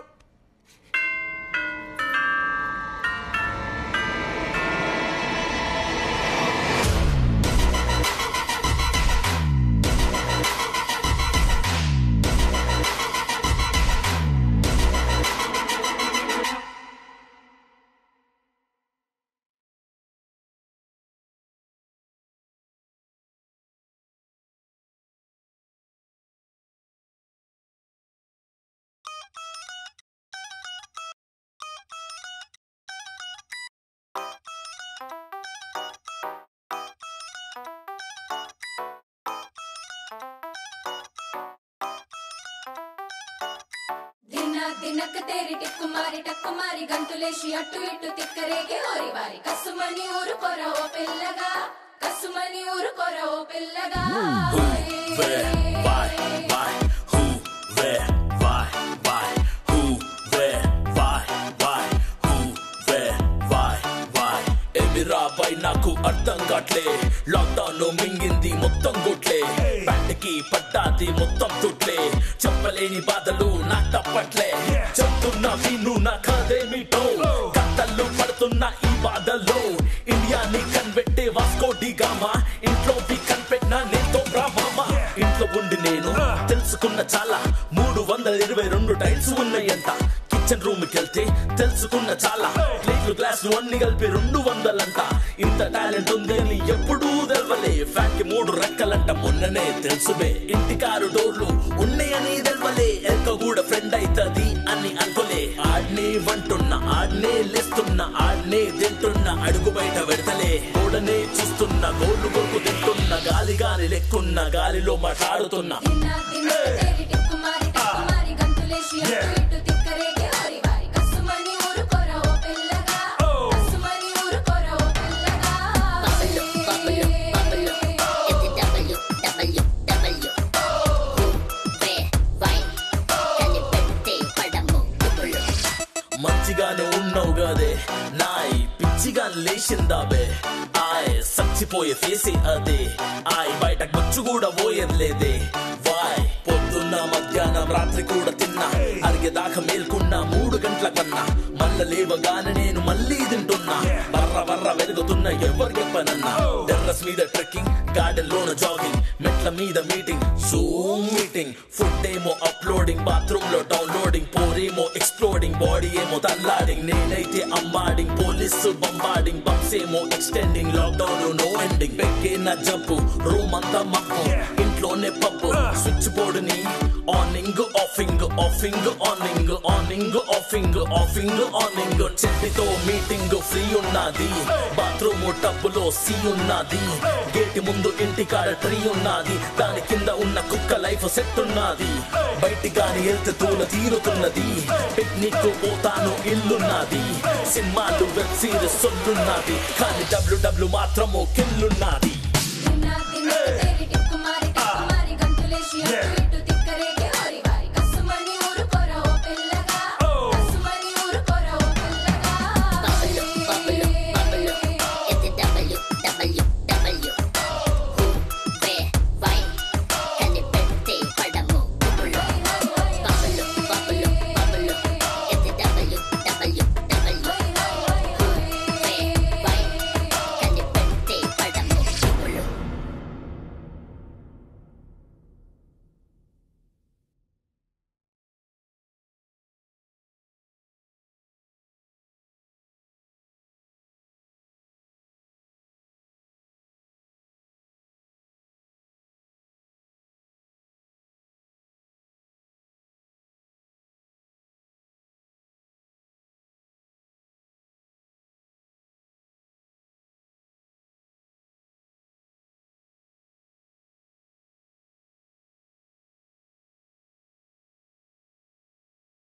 దినక్ Theri tuck మారి గంతులేసి అట్టు ఇట్టు తిక్కరేగే ఓరి వారి కసుమని ఊరుకోరా ఓ పిల్లగా కసుమని ఊరుకోరా ఓ పిల్లగా రాబాయ్ నాకు అర్థం కాట్లే లాక్డౌన్ లో మింగింది మొత్తం గుట్లే బ్యాట్కి పట్టాది మొత్తం తుట్లే చెప్పలేని బాధలు నా తప్పట్లే చెప్తున్నా విను నా కదేమిటో కథల్లో పడుతున్న ఈ బాధలో ఇండియాని కనిపెట్టే వాస్కో డి గామా ఇంట్లో కనిపెట్టినా నేతో బ్రామా ఇంట్లో ఉండి నేను తెలుసుకున్న చాలా 322 టైల్స్ ఉన్నాయంట కిచెన్ రూమ్ కెళ్తే తెలుసుకున్న చాలా ప్లేట్లు గ్లాసులు అన్ని కలిపి 200 ఇంత టాలెంట్ ఉంది అని ఎప్పుడూ తెలవలే ఫ్యాన్ కి 3 రెక్కలంట మొన్ననే తెలుసువే ఇంటి కారు డోర్లు ఉన్నాయని తెలవలే ఎక్క కూడా ఫ్రెండ్ అవుతుంది అని అనుకోలే ఆడ్నే వంటున్నా ఆడ్నే లేస్తున్నా ఆడ్నే తింటున్నా అడుగు బయట పెడతలే గోడనే చూస్తున్నా గోళ్ళు కొరకు తింటున్నా గాలి గాలి లెక్కున్నా గాలిలో మాట్లాడుతున్నా మంచిగానే ఉన్నావు గదే నాయ్ పిచ్చిగా లేచిందాబే ఆయ్ సచ్చిపోయే ఫేసి అదే ఆయ్ బయట ఖర్చు కూడా పోయేదిలేదే వాయ్ పొద్దున్న మధ్యాహ్నం రాత్రి కూడా తిన్నా అరిగేదాకా మేల్కున్నా 3 గంటల కన్నా మళ్ళా లేవగానే నేను మళ్ళీ తింటున్నా బర్ర వెలుగుతున్న ఎవరు చెప్పనన్నా టెర్రస్ మీద ట్రెక్కింగ్ గార్డెన్ లోన జాగింగ్ మెట్ల మీద మీటింగ్ జూమ్ మీటింగ్ ఫుడ్ ఏమో అప్లోడింగ్ బాత్రూమ్ లో డౌన్లోడింగ్ పోరేమో ఎక్స్ప్లోడింగ్ బాడీ ఏమో తల్లాడింగ్ నేనైతే అంబాడింగ్ పోలీసు బంబాడింగ్ బంప్స్ ఏమో ఎక్స్టెండింగ్ లాక్డౌన్ నో ఎండింగ్ బెక్కే నా జంపు రూమ్ అంతా మప్పు ఇంట్లోనే పప్పు స్విచ్ బోర్డు ని oning offing offing oning oning offing offing oning చెట్టితో మీటింగ్ ఫ్రీ ఉన్నది బాత్రూమ్ టబ్బులో సీ ఉన్నది గేటి ముందు ఇంటి కాడ ట్రీ ఉన్నది దాని కింద ఉన్న కుక్క లైఫ్ సెట్ ఉన్నది బయటి గాని వెళ్తే తూల తీరుతున్నది పిక్నిక్ పోతాను ఇల్లున్నది సినిమాలు వెబ్ సిరీస్ సొల్లున్నది కానీ డబ్ల్యూ మాత్రము కిల్లున్నది గంతులేసి